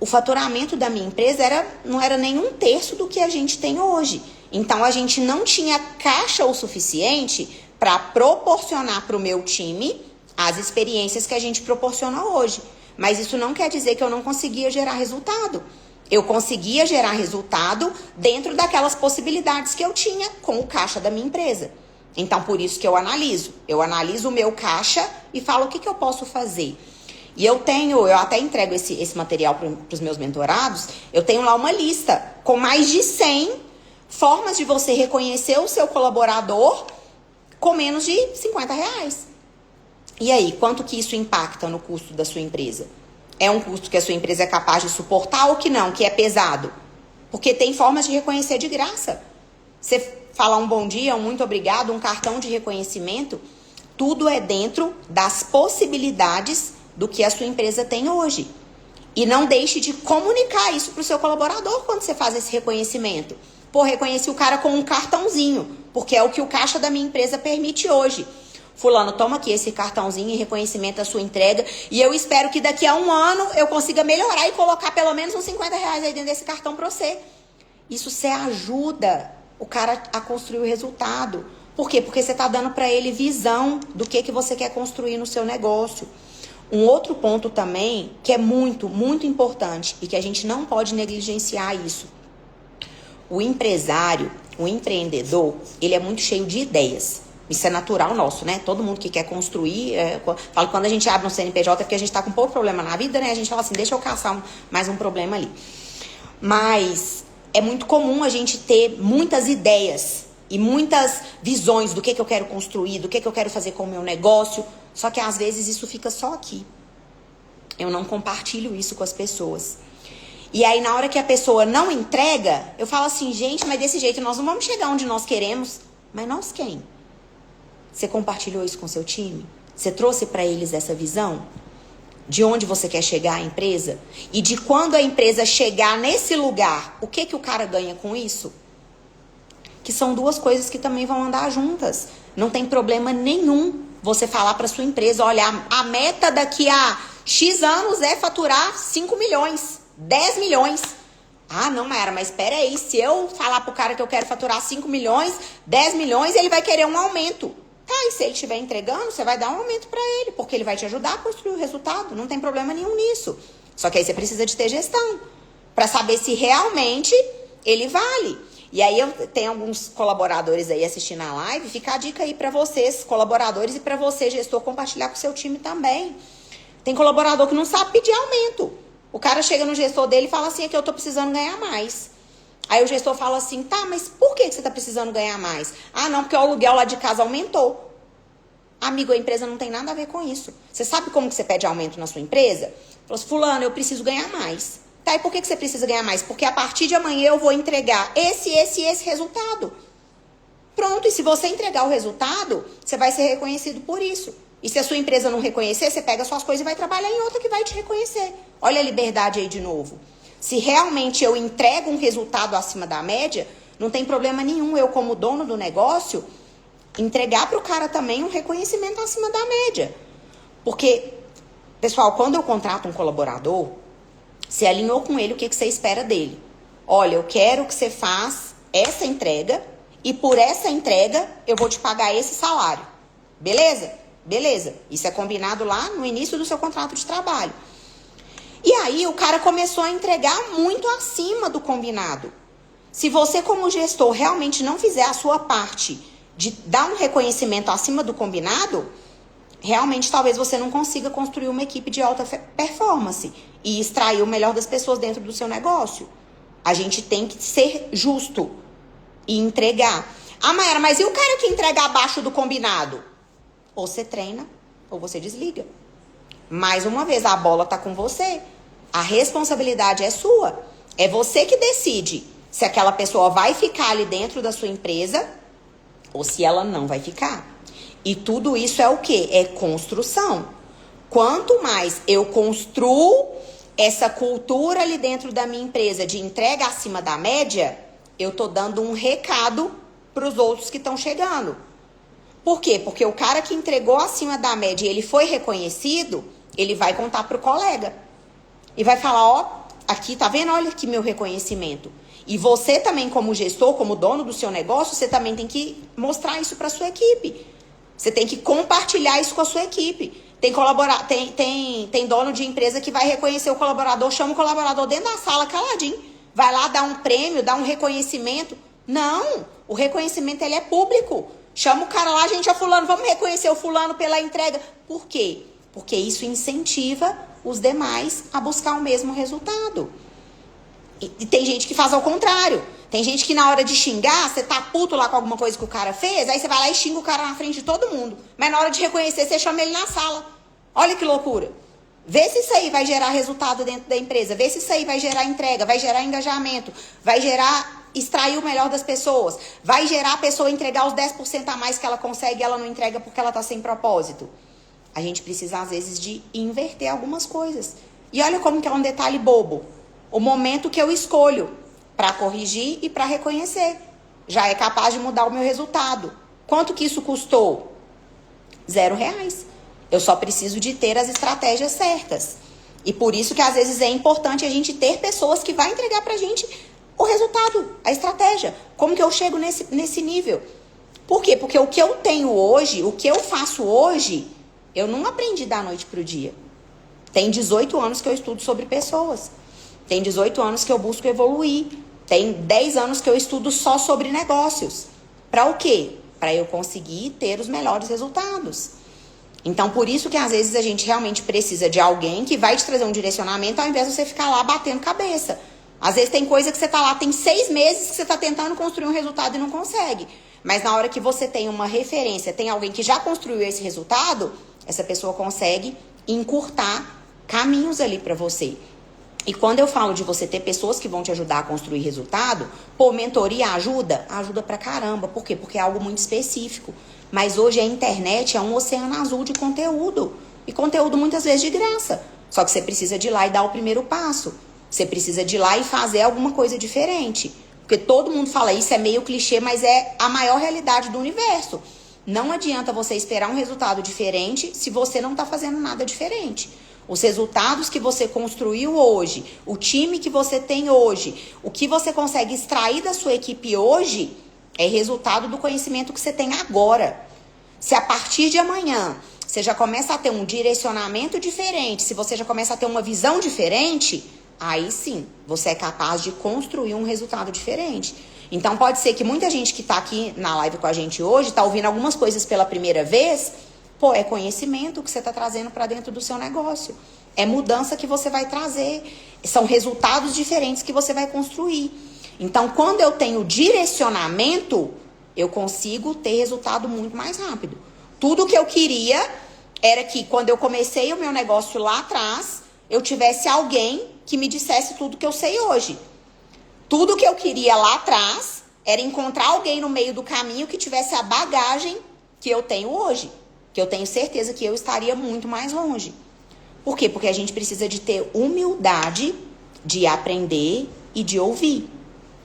o faturamento da minha empresa não era nem 1/3 do que a gente tem hoje. Então, a gente não tinha caixa o suficiente para proporcionar para o meu time as experiências que a gente proporciona hoje. Mas isso não quer dizer que eu não conseguia gerar resultado. Eu conseguia gerar resultado dentro daquelas possibilidades que eu tinha com o caixa da minha empresa. Então, por isso que eu analiso. Eu analiso o meu caixa e falo o que eu posso fazer. E eu até entrego esse material para os meus mentorados, eu tenho lá uma lista com mais de 100 formas de você reconhecer o seu colaborador com menos de R$50. E aí, quanto que isso impacta no custo da sua empresa? É um custo que a sua empresa é capaz de suportar ou que não, que é pesado? Porque tem formas de reconhecer de graça. Você falar um bom dia, um muito obrigado, um cartão de reconhecimento, tudo é dentro das possibilidades do que a sua empresa tem hoje. E não deixe de comunicar isso para o seu colaborador quando você faz esse reconhecimento. Pô, reconheci o cara com um cartãozinho, porque é o que o caixa da minha empresa permite hoje. Fulano, toma aqui esse cartãozinho em reconhecimento da sua entrega e eu espero que daqui a 1 ano eu consiga melhorar e colocar pelo menos uns R$50 aí dentro desse cartão para você. Isso você ajuda o cara a construir o resultado. Por quê? Porque você está dando para ele visão do que você quer construir no seu negócio. Um outro ponto também que é muito, muito importante e que a gente não pode negligenciar isso. O empresário, o empreendedor, ele é muito cheio de ideias. Isso é natural nosso, né? Todo mundo que quer construir, falo que quando a gente abre um CNPJ é porque a gente tá com pouco problema na vida, né? A gente fala assim, deixa eu caçar mais um problema ali. Mas é muito comum a gente ter muitas ideias e muitas visões do que eu quero construir, do que eu quero fazer com o meu negócio. Só que às vezes isso fica só aqui. Eu não compartilho isso com as pessoas. E aí na hora que a pessoa não entrega, eu falo assim, gente, mas desse jeito nós não vamos chegar onde nós queremos. Mas nós quem? Você compartilhou isso com seu time? Você trouxe para eles essa visão? De onde você quer chegar a empresa? E de quando a empresa chegar nesse lugar, o que o cara ganha com isso? Que são 2 coisas que também vão andar juntas. Não tem problema nenhum você falar para sua empresa, olha, a meta daqui a X anos é faturar 5 milhões, 10 milhões. Ah, não, Mayara, mas espera aí, se eu falar pro cara que eu quero faturar 5 milhões, 10 milhões, ele vai querer um aumento. Tá, e se ele estiver entregando, você vai dar um aumento para ele, porque ele vai te ajudar a construir o resultado. Não tem problema nenhum nisso. Só que aí você precisa de ter gestão para saber se realmente ele vale. E aí eu tenho alguns colaboradores aí assistindo a live. Fica a dica aí para vocês, colaboradores, e para você, gestor, compartilhar com o seu time também. Tem colaborador que não sabe pedir aumento. O cara chega no gestor dele e fala assim, é que eu tô precisando ganhar mais. Aí o gestor fala assim, tá, mas por que você tá precisando ganhar mais? Ah, não, porque o aluguel lá de casa aumentou. Amigo, a empresa não tem nada a ver com isso. Você sabe como que você pede aumento na sua empresa? Falou assim, fulano, eu preciso ganhar mais. Tá, e por que você precisa ganhar mais? Porque a partir de amanhã eu vou entregar esse resultado. Pronto, e se você entregar o resultado, você vai ser reconhecido por isso. E se a sua empresa não reconhecer, você pega suas coisas e vai trabalhar em outra que vai te reconhecer. Olha a liberdade aí de novo. Se realmente eu entrego um resultado acima da média, não tem problema nenhum eu, como dono do negócio, entregar para o cara também um reconhecimento acima da média. Porque, pessoal, quando eu contrato um colaborador, Você alinhou com ele o que você espera dele. Olha, eu quero que você faça essa entrega e por essa entrega eu vou te pagar esse salário. Beleza? Beleza. Isso é combinado lá no início do seu contrato de trabalho. E aí o cara começou a entregar muito acima do combinado. Se você, como gestor, realmente não fizer a sua parte de dar um reconhecimento acima do combinado, realmente talvez você não consiga construir uma equipe de alta performance e extrair o melhor das pessoas dentro do seu negócio. A gente tem que ser justo e entregar. Ah, Mayara, mas e o cara que entrega abaixo do combinado? Ou você treina, ou você desliga. Mais uma vez, a bola tá com você. A responsabilidade é sua. É você que decide se aquela pessoa vai ficar ali dentro da sua empresa ou se ela não vai ficar. E tudo isso é o quê? É construção. Quanto mais eu construo essa cultura ali dentro da minha empresa de entrega acima da média, eu tô dando um recado para os outros que estão chegando. Por quê? Porque o cara que entregou acima da média e ele foi reconhecido, ele vai contar pro colega. E vai falar, ó, aqui, tá vendo? Olha aqui meu reconhecimento. E você também, como gestor, como dono do seu negócio, você também tem que mostrar isso para sua equipe. Você tem que compartilhar isso com a sua equipe. Tem dono de empresa que vai reconhecer o colaborador, chama o colaborador dentro da sala, caladinho. Vai lá dar um prêmio, dar um reconhecimento. Não, o reconhecimento ele é público. Chama o cara lá, gente, ó fulano, vamos reconhecer o fulano pela entrega. Por quê? Porque isso incentiva os demais a buscar o mesmo resultado. E tem gente que faz ao contrário. Tem gente que na hora de xingar, você tá puto lá com alguma coisa que o cara fez, aí você vai lá e xinga o cara na frente de todo mundo. Mas na hora de reconhecer, você chama ele na sala. Olha que loucura. Vê se isso aí vai gerar resultado dentro da empresa. Vê se isso aí vai gerar entrega, vai gerar engajamento, vai gerar extrair o melhor das pessoas, vai gerar a pessoa entregar os 10% a mais que ela consegue e ela não entrega porque ela tá sem propósito. A gente precisa, às vezes, de inverter algumas coisas. E olha como que é um detalhe bobo. O momento que eu escolho para corrigir e para reconhecer já é capaz de mudar o meu resultado. Quanto que isso custou? R$0. Eu só preciso de ter as estratégias certas. E por isso que, às vezes, é importante a gente ter pessoas que vão entregar pra gente o resultado, a estratégia. Como que eu chego nesse nível? Por quê? Porque o que eu tenho hoje, o que eu faço hoje, eu não aprendi da noite pro dia. Tem 18 anos que eu estudo sobre pessoas. Tem 18 anos que eu busco evoluir. Tem 10 anos que eu estudo só sobre negócios. Para o quê? Para eu conseguir ter os melhores resultados. Então, por isso que às vezes a gente realmente precisa de alguém que vai te trazer um direcionamento ao invés de você ficar lá batendo cabeça. Às vezes tem coisa que você tá lá, tem 6 meses que você tá tentando construir um resultado e não consegue. Mas na hora que você tem uma referência, tem alguém que já construiu esse resultado, essa pessoa consegue encurtar caminhos ali para você. E quando eu falo de você ter pessoas que vão te ajudar a construir resultado, pô, mentoria ajuda? Ajuda pra caramba. Por quê? Porque é algo muito específico. Mas hoje a internet é um oceano azul de conteúdo. E conteúdo muitas vezes de graça. Só que você precisa de ir lá e dar o primeiro passo. Você precisa de ir lá e fazer alguma coisa diferente. Porque todo mundo fala isso, é meio clichê, mas é a maior realidade do universo. Não adianta você esperar um resultado diferente se você não tá fazendo nada diferente. Os resultados que você construiu hoje, o time que você tem hoje, o que você consegue extrair da sua equipe hoje é resultado do conhecimento que você tem agora. Se a partir de amanhã você já começa a ter um direcionamento diferente, se você já começa a ter uma visão diferente, aí sim, você é capaz de construir um resultado diferente. Então pode ser que muita gente que está aqui na live com a gente hoje está ouvindo algumas coisas pela primeira vez. Pô, é conhecimento que você está trazendo para dentro do seu negócio. É mudança que você vai trazer. São resultados diferentes que você vai construir. Então, quando eu tenho direcionamento, eu consigo ter resultado muito mais rápido. Tudo que eu queria era que, quando eu comecei o meu negócio lá atrás, eu tivesse alguém que me dissesse tudo que eu sei hoje. Tudo que eu queria lá atrás era encontrar alguém no meio do caminho que tivesse a bagagem que eu tenho hoje. Que eu tenho certeza que eu estaria muito mais longe. Por quê? Porque a gente precisa de ter humildade de aprender e de ouvir.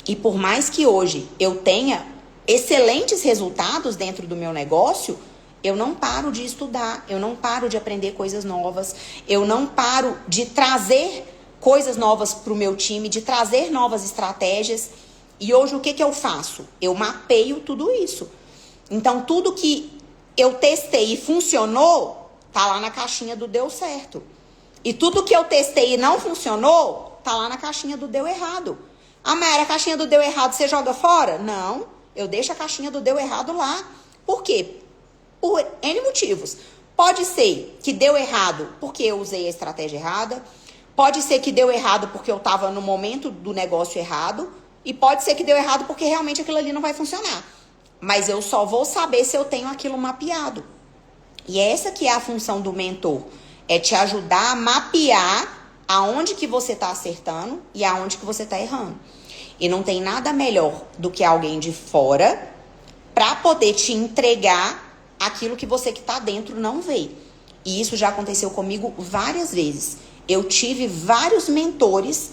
E por mais que hoje eu tenha excelentes resultados dentro do meu negócio, eu não paro de estudar, eu não paro de aprender coisas novas, eu não paro de trazer coisas novas para o meu time, de trazer novas estratégias. E hoje o que que eu faço? Eu mapeio tudo isso. Então tudo que eu testei e funcionou, tá lá na caixinha do deu certo. E tudo que eu testei e não funcionou, tá lá na caixinha do deu errado. Ah, Mayara, a caixinha do deu errado você joga fora? Não, eu deixo a caixinha do deu errado lá. Por quê? Por N motivos. Pode ser que deu errado porque eu usei a estratégia errada. Pode ser que deu errado porque eu estava no momento do negócio errado. E pode ser que deu errado porque realmente aquilo ali não vai funcionar. Mas eu só vou saber se eu tenho aquilo mapeado. E essa que é a função do mentor. É te ajudar a mapear aonde que você está acertando e aonde que você está errando. E não tem nada melhor do que alguém de fora para poder te entregar aquilo que você que está dentro não vê. E isso já aconteceu comigo várias vezes. Eu tive vários mentores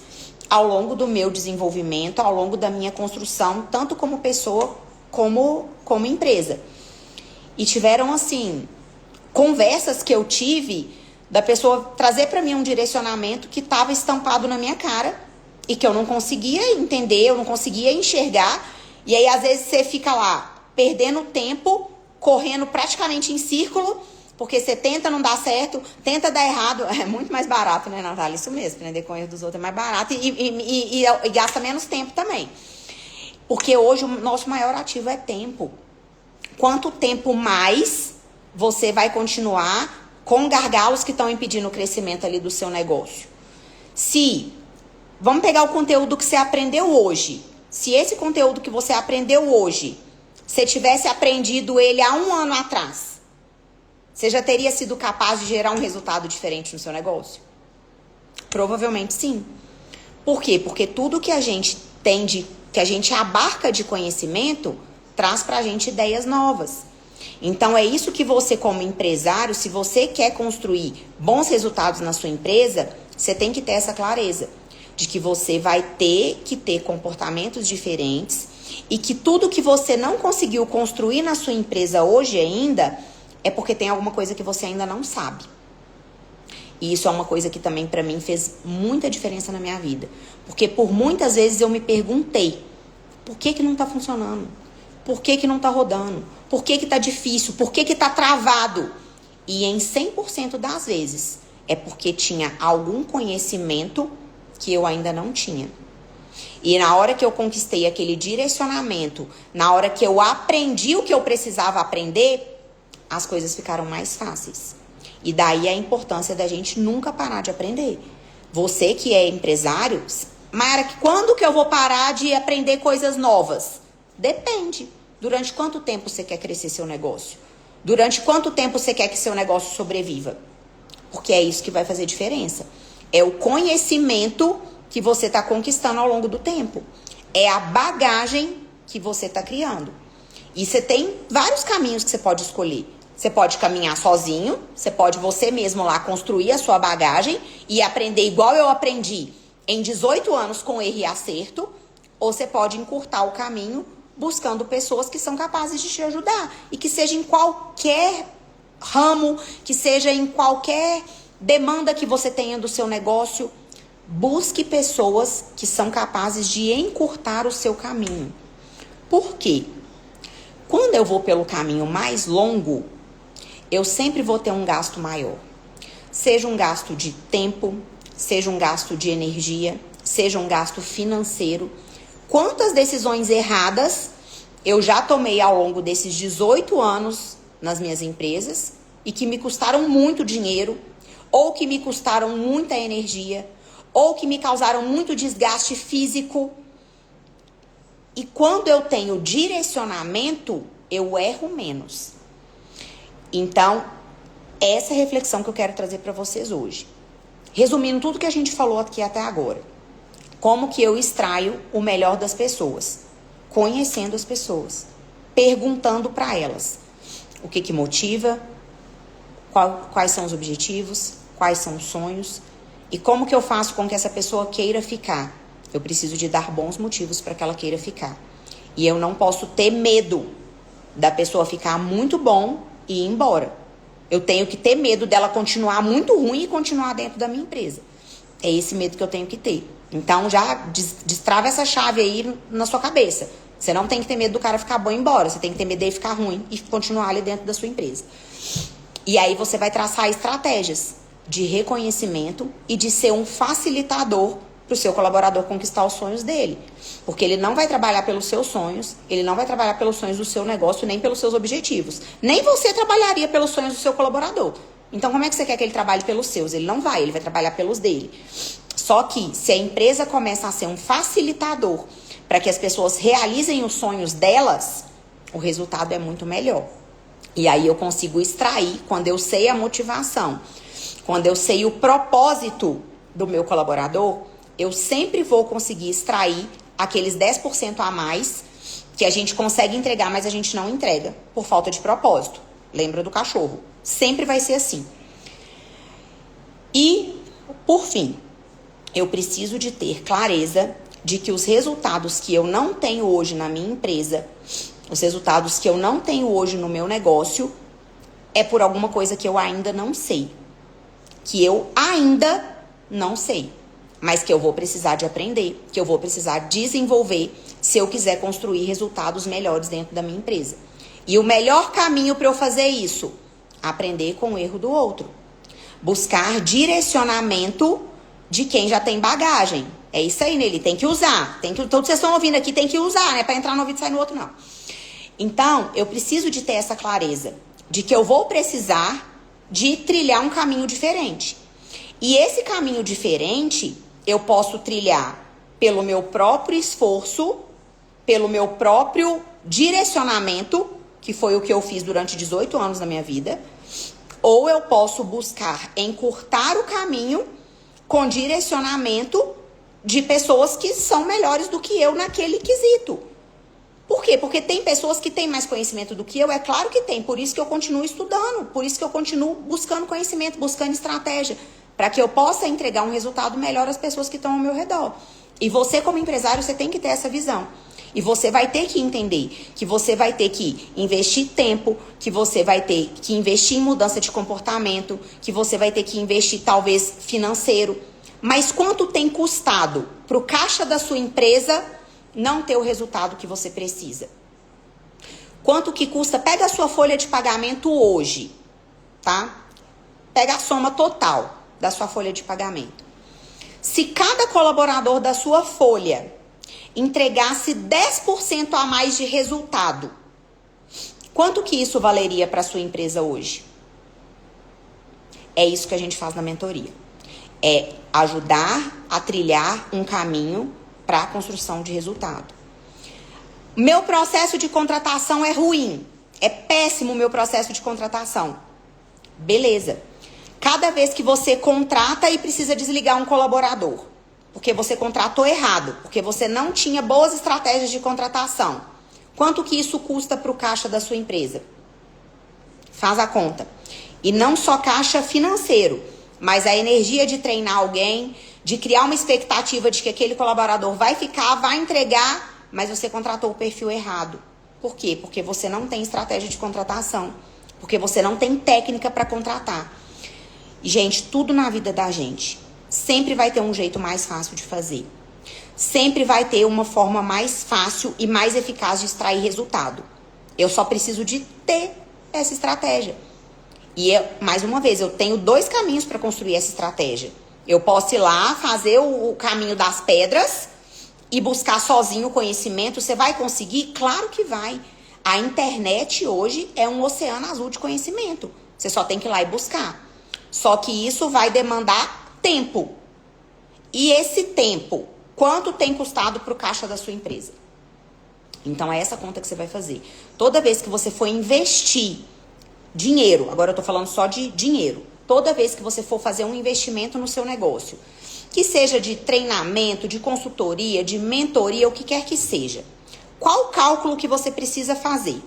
ao longo do meu desenvolvimento, ao longo da minha construção, tanto como pessoa como empresa. E tiveram, assim, conversas que eu tive da pessoa trazer para mim um direcionamento que estava estampado na minha cara e que eu não conseguia entender, eu não conseguia enxergar. E aí, às vezes, você fica lá perdendo tempo, correndo praticamente em círculo, porque você tenta, não dá certo, tenta dar errado. É muito mais barato, né, Natália? Isso mesmo, aprender com o erro dos outros é mais barato e gasta menos tempo também. Porque hoje o nosso maior ativo é tempo. Quanto tempo mais você vai continuar com gargalos que estão impedindo o crescimento ali do seu negócio? Vamos pegar o conteúdo que você aprendeu hoje. Se esse conteúdo que você aprendeu hoje, você tivesse aprendido ele há 1 ano atrás, você já teria sido capaz de gerar um resultado diferente no seu negócio? Provavelmente sim. Por quê? Porque tudo que a gente que a gente abarca de conhecimento, traz pra gente ideias novas. Então é isso que você, como empresário, se você quer construir bons resultados na sua empresa, você tem que ter essa clareza de que você vai ter que ter comportamentos diferentes e que tudo que você não conseguiu construir na sua empresa hoje ainda é porque tem alguma coisa que você ainda não sabe. E isso é uma coisa que também pra mim fez muita diferença na minha vida. Porque por muitas vezes eu me perguntei, por que não tá funcionando? Por que não tá rodando? Por que tá difícil? Por que tá travado? E em 100% das vezes é porque tinha algum conhecimento que eu ainda não tinha. E na hora que eu conquistei aquele direcionamento, na hora que eu aprendi o que eu precisava aprender, as coisas ficaram mais fáceis. E daí a importância da gente nunca parar de aprender. Você que é empresário, Mayara, quando que eu vou parar de aprender coisas novas? Depende. Durante quanto tempo você quer crescer seu negócio? Durante quanto tempo você quer que seu negócio sobreviva? Porque é isso que vai fazer diferença. É o conhecimento que você está conquistando ao longo do tempo. É a bagagem que você está criando. E você tem vários caminhos que você pode escolher. Você pode caminhar sozinho, você pode você mesmo lá construir a sua bagagem e aprender igual eu aprendi em 18 anos com erro e acerto, ou você pode encurtar o caminho buscando pessoas que são capazes de te ajudar e que seja em qualquer ramo, que seja em qualquer demanda que você tenha do seu negócio. Busque pessoas que são capazes de encurtar o seu caminho. Por quê? Quando eu vou pelo caminho mais longo, eu sempre vou ter um gasto maior. Seja um gasto de tempo, seja um gasto de energia, seja um gasto financeiro. Quantas decisões erradas eu já tomei ao longo desses 18 anos nas minhas empresas e que me custaram muito dinheiro, ou que me custaram muita energia, ou que me causaram muito desgaste físico. E quando eu tenho direcionamento, eu erro menos. Então, essa é a reflexão que eu quero trazer para vocês hoje. Resumindo tudo que a gente falou aqui até agora. Como que eu extraio o melhor das pessoas? Conhecendo as pessoas. Perguntando para elas o que motiva, quais são os objetivos, quais são os sonhos e como que eu faço com que essa pessoa queira ficar. Eu preciso de dar bons motivos para que ela queira ficar. E eu não posso ter medo da pessoa ficar muito bom e ir embora. Eu tenho que ter medo dela continuar muito ruim e continuar dentro da minha empresa. É esse medo que eu tenho que ter. Então já destrava essa chave aí na sua cabeça. Você não tem que ter medo do cara ficar bom e ir embora. Você tem que ter medo dele ficar ruim e continuar ali dentro da sua empresa. E aí você vai traçar estratégias de reconhecimento e de ser um facilitador para o seu colaborador conquistar os sonhos dele. Porque ele não vai trabalhar pelos seus sonhos, ele não vai trabalhar pelos sonhos do seu negócio, nem pelos seus objetivos. Nem você trabalharia pelos sonhos do seu colaborador. Então como é que você quer que ele trabalhe pelos seus? Ele não vai, ele vai trabalhar pelos dele. Só que se a empresa começa a ser um facilitador para que as pessoas realizem os sonhos delas, o resultado é muito melhor. E aí eu consigo extrair, quando eu sei a motivação, quando eu sei o propósito do meu colaborador, eu sempre vou conseguir extrair aqueles 10% a mais que a gente consegue entregar, mas a gente não entrega por falta de propósito. Lembra do cachorro? Sempre vai ser assim. E, por fim, eu preciso de ter clareza de que os resultados que eu não tenho hoje na minha empresa, os resultados que eu não tenho hoje no meu negócio, é por alguma coisa que eu ainda não sei. Que eu ainda não sei. Mas que eu vou precisar de aprender, que eu vou precisar desenvolver se eu quiser construir resultados melhores dentro da minha empresa. E o melhor caminho para eu fazer isso? Aprender com o erro do outro. Buscar direcionamento de quem já tem bagagem. É isso aí, Nelly, tem que usar. Todos vocês estão ouvindo aqui, tem que usar, né? Para entrar no ouvido e sair no outro, não. Então, eu preciso de ter essa clareza de que eu vou precisar de trilhar um caminho diferente. E esse caminho diferente, eu posso trilhar pelo meu próprio esforço, pelo meu próprio direcionamento, que foi o que eu fiz durante 18 anos da minha vida, ou eu posso buscar encurtar o caminho com direcionamento de pessoas que são melhores do que eu naquele quesito. Por quê? Porque tem pessoas que têm mais conhecimento do que eu, é claro que tem, por isso que eu continuo estudando, por isso que eu continuo buscando conhecimento, buscando estratégia, para que eu possa entregar um resultado melhor às pessoas que estão ao meu redor. E você, como empresário, você tem que ter essa visão. E você vai ter que entender que você vai ter que investir tempo, que você vai ter que investir em mudança de comportamento, que você vai ter que investir, talvez, financeiro. Mas quanto tem custado para o caixa da sua empresa não ter o resultado que você precisa? Quanto que custa? Pega a sua folha de pagamento hoje, tá? Pega a soma total da sua folha de pagamento. Se cada colaborador da sua folha entregasse 10% a mais de resultado, quanto que isso valeria para a sua empresa hoje? É isso que a gente faz na mentoria. É ajudar a trilhar um caminho para a construção de resultado. Meu processo de contratação é ruim. É péssimo o meu processo de contratação. Beleza. Cada vez que você contrata e precisa desligar um colaborador, porque você contratou errado, porque você não tinha boas estratégias de contratação, quanto que isso custa para o caixa da sua empresa? Faz a conta. E não só caixa financeiro, mas a energia de treinar alguém, de criar uma expectativa de que aquele colaborador vai ficar, vai entregar, mas você contratou o perfil errado. Por quê? Porque você não tem estratégia de contratação. Porque você não tem técnica para contratar. E, gente, tudo na vida da gente sempre vai ter um jeito mais fácil de fazer. Sempre vai ter uma forma mais fácil e mais eficaz de extrair resultado. Eu só preciso de ter essa estratégia. E, mais uma vez, eu tenho 2 caminhos para construir essa estratégia. Eu posso ir lá, fazer o caminho das pedras e buscar sozinho o conhecimento. Você vai conseguir? Claro que vai. A internet hoje é um oceano azul de conhecimento. Você só tem que ir lá e buscar. Só que isso vai demandar tempo. E esse tempo, quanto tem custado para o caixa da sua empresa? Então é essa conta que você vai fazer. Toda vez que você for investir dinheiro, agora eu tô falando só de dinheiro. Toda vez que você for fazer um investimento no seu negócio, que seja de treinamento, de consultoria, de mentoria, o que quer que seja, qual o cálculo que você precisa fazer?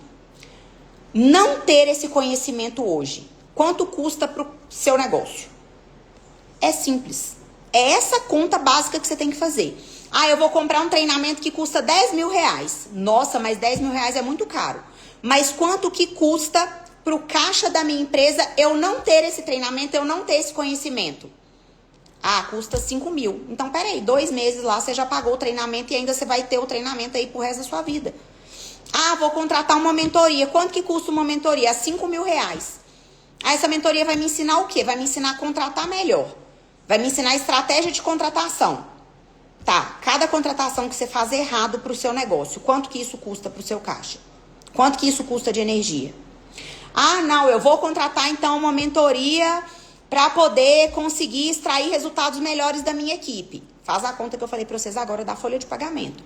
Não ter esse conhecimento hoje, quanto custa para o seu negócio? É simples. É essa conta básica que você tem que fazer. Ah, eu vou comprar um treinamento que custa 10 mil reais. Nossa, mas 10 mil reais é muito caro. Mas quanto que custa para o caixa da minha empresa eu não ter esse treinamento, eu não ter esse conhecimento? Ah, custa 5 mil. Então, peraí, 2 meses lá você já pagou o treinamento e ainda você vai ter o treinamento aí pro resto da sua vida. Ah, vou contratar uma mentoria. Quanto que custa uma mentoria? 5 mil reais. Ah, essa mentoria vai me ensinar o quê? Vai me ensinar a contratar melhor. Vai me ensinar a estratégia de contratação. Tá, cada contratação que você faz errado pro seu negócio, quanto que isso custa pro seu caixa? Quanto que isso custa de energia? Ah, não, eu vou contratar então uma mentoria para poder conseguir extrair resultados melhores da minha equipe. Faz a conta que eu falei para vocês agora da folha de pagamento.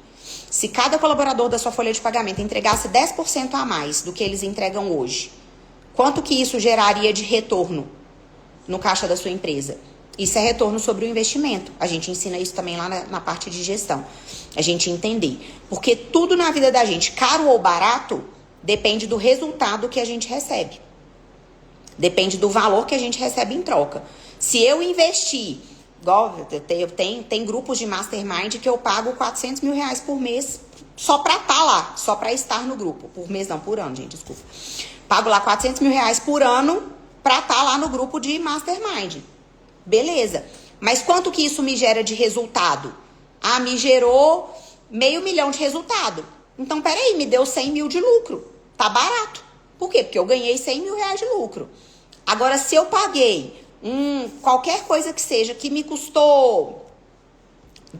Se cada colaborador da sua folha de pagamento entregasse 10% a mais do que eles entregam hoje, quanto que isso geraria de retorno no caixa da sua empresa? Isso é retorno sobre o investimento. A gente ensina isso também lá na parte de gestão. A gente entender. Porque tudo na vida da gente, caro ou barato, depende do resultado que a gente recebe. Depende do valor que a gente recebe em troca. Se eu investir, igual tem grupos de mastermind que eu pago 400 mil reais por mês só pra estar lá, só pra estar no grupo. Por mês não, por ano, gente, desculpa. Pago lá 400 mil reais por ano pra estar lá no grupo de mastermind. Beleza. Mas quanto que isso me gera de resultado? Ah, me gerou $500 mil de resultado. Então, peraí, me deu 100 mil de lucro. Tá barato. Por quê? Porque eu ganhei 100 mil reais de lucro. Agora, se eu paguei qualquer coisa que seja que me custou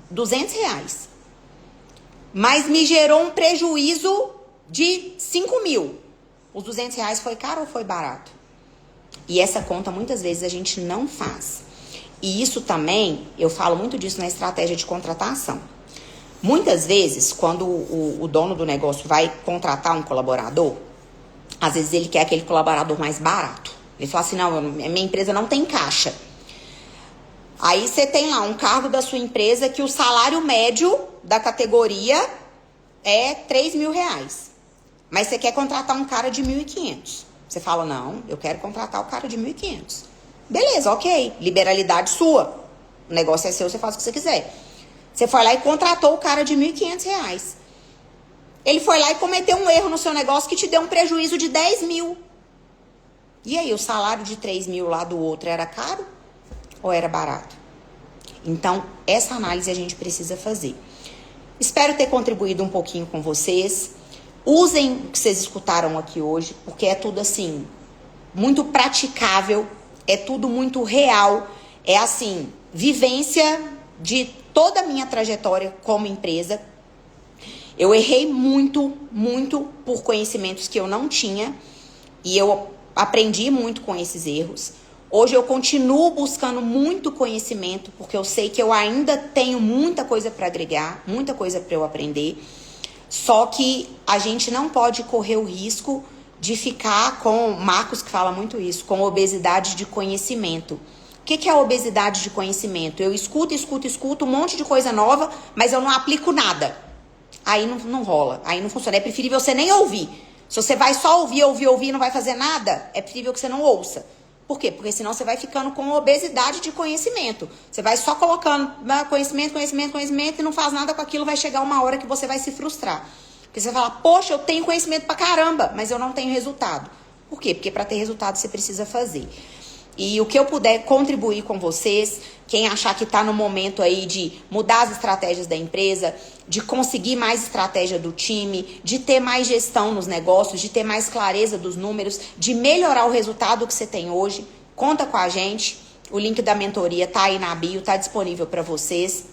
200 reais, mas me gerou um prejuízo de 5 mil, os 200 reais foi caro ou foi barato? E essa conta, muitas vezes, a gente não faz. E isso também, eu falo muito disso na estratégia de contratação. Muitas vezes, quando o dono do negócio vai contratar um colaborador, às vezes ele quer aquele colaborador mais barato. Ele fala assim, não, minha empresa não tem caixa. Aí você tem lá um cargo da sua empresa que o salário médio da categoria é 3 mil reais. Mas você quer contratar um cara de 1.500. Você fala, não, eu quero contratar o cara de 1.500. Beleza, ok. Liberalidade sua. O negócio é seu, você faz o que você quiser. Você foi lá e contratou o cara de 1.500 reais. Ele foi lá e cometeu um erro no seu negócio que te deu um prejuízo de 10 mil. E aí, o salário de 3 mil lá do outro era caro ou era barato? Então, essa análise a gente precisa fazer. Espero ter contribuído um pouquinho com vocês. Usem o que vocês escutaram aqui hoje, porque é tudo assim, muito praticável, é tudo muito real, é assim, vivência de toda a minha trajetória como empresa. Eu errei muito, muito por conhecimentos que eu não tinha e eu aprendi muito com esses erros. Hoje eu continuo buscando muito conhecimento, porque eu sei que eu ainda tenho muita coisa para agregar, muita coisa para eu aprender. Só que a gente não pode correr o risco de ficar com, Marcos que fala muito isso, com obesidade de conhecimento. O que é a obesidade de conhecimento? Eu escuto um monte de coisa nova, mas eu não aplico nada. Aí não rola, aí não funciona. É preferível você nem ouvir. Se você vai só ouvir e não vai fazer nada, é preferível que você não ouça. Por quê? Porque senão você vai ficando com obesidade de conhecimento. Você vai só colocando conhecimento e não faz nada com aquilo. Vai chegar uma hora que você vai se frustrar. Porque você vai falar, poxa, eu tenho conhecimento pra caramba, mas eu não tenho resultado. Por quê? Porque para ter resultado você precisa fazer. E o que eu puder contribuir com vocês, quem achar que está no momento aí de mudar as estratégias da empresa, de conseguir mais estratégia do time, de ter mais gestão nos negócios, de ter mais clareza dos números, de melhorar o resultado que você tem hoje, conta com a gente. O link da mentoria tá aí na bio, tá disponível para vocês.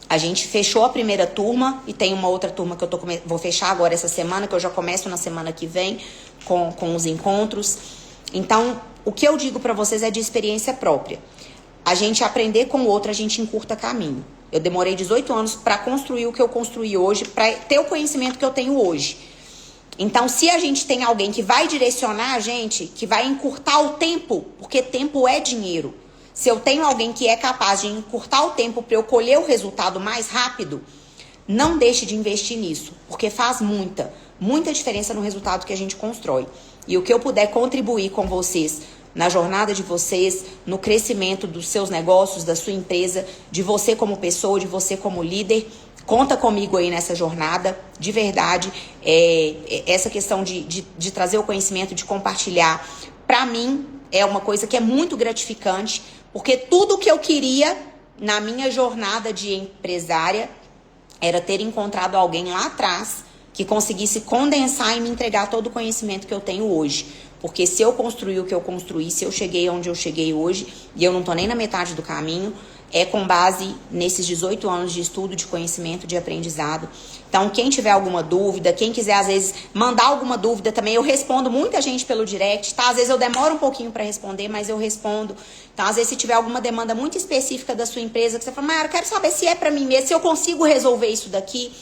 A gente fechou a primeira turma e tem uma outra turma que eu vou fechar agora essa semana, que eu já começo na semana que vem com os encontros. Então, o que eu digo para vocês é de experiência própria. A gente aprender com o outro, a gente encurta caminho. Eu demorei 18 anos para construir o que eu construí hoje, para ter o conhecimento que eu tenho hoje. Então, se a gente tem alguém que vai direcionar a gente, que vai encurtar o tempo, porque tempo é dinheiro. Se eu tenho alguém que é capaz de encurtar o tempo para eu colher o resultado mais rápido, não deixe de investir nisso, porque faz muita diferença no resultado que a gente constrói. E o que eu puder contribuir com vocês na jornada de vocês, no crescimento dos seus negócios, da sua empresa, de você como pessoa, de você como líder, conta comigo aí nessa jornada, de verdade. Essa questão de trazer o conhecimento, de compartilhar, para mim é uma coisa que é muito gratificante, porque tudo que eu queria na minha jornada de empresária era ter encontrado alguém lá atrás que conseguisse condensar e me entregar todo o conhecimento que eu tenho hoje. Porque se eu construí o que eu construí, se eu cheguei onde eu cheguei hoje, e eu não tô nem na metade do caminho, é com base nesses 18 anos de estudo, de conhecimento, de aprendizado. Então, quem tiver alguma dúvida, quem quiser, às vezes, mandar alguma dúvida também, eu respondo muita gente pelo direct, tá? Às vezes eu demoro um pouquinho para responder, mas eu respondo. Então, às vezes, se tiver alguma demanda muito específica da sua empresa, que você fala, Mayara, eu quero saber se é para mim mesmo, se eu consigo resolver isso daqui,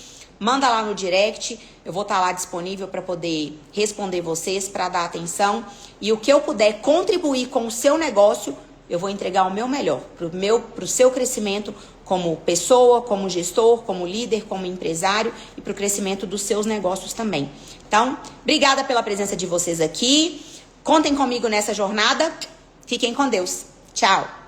manda lá no direct, eu vou estar lá disponível para poder responder vocês, para dar atenção. E o que eu puder contribuir com o seu negócio, eu vou entregar o meu melhor para o seu crescimento como pessoa, como gestor, como líder, como empresário e para o crescimento dos seus negócios também. Então, obrigada pela presença de vocês aqui. Contem comigo nessa jornada. Fiquem com Deus. Tchau.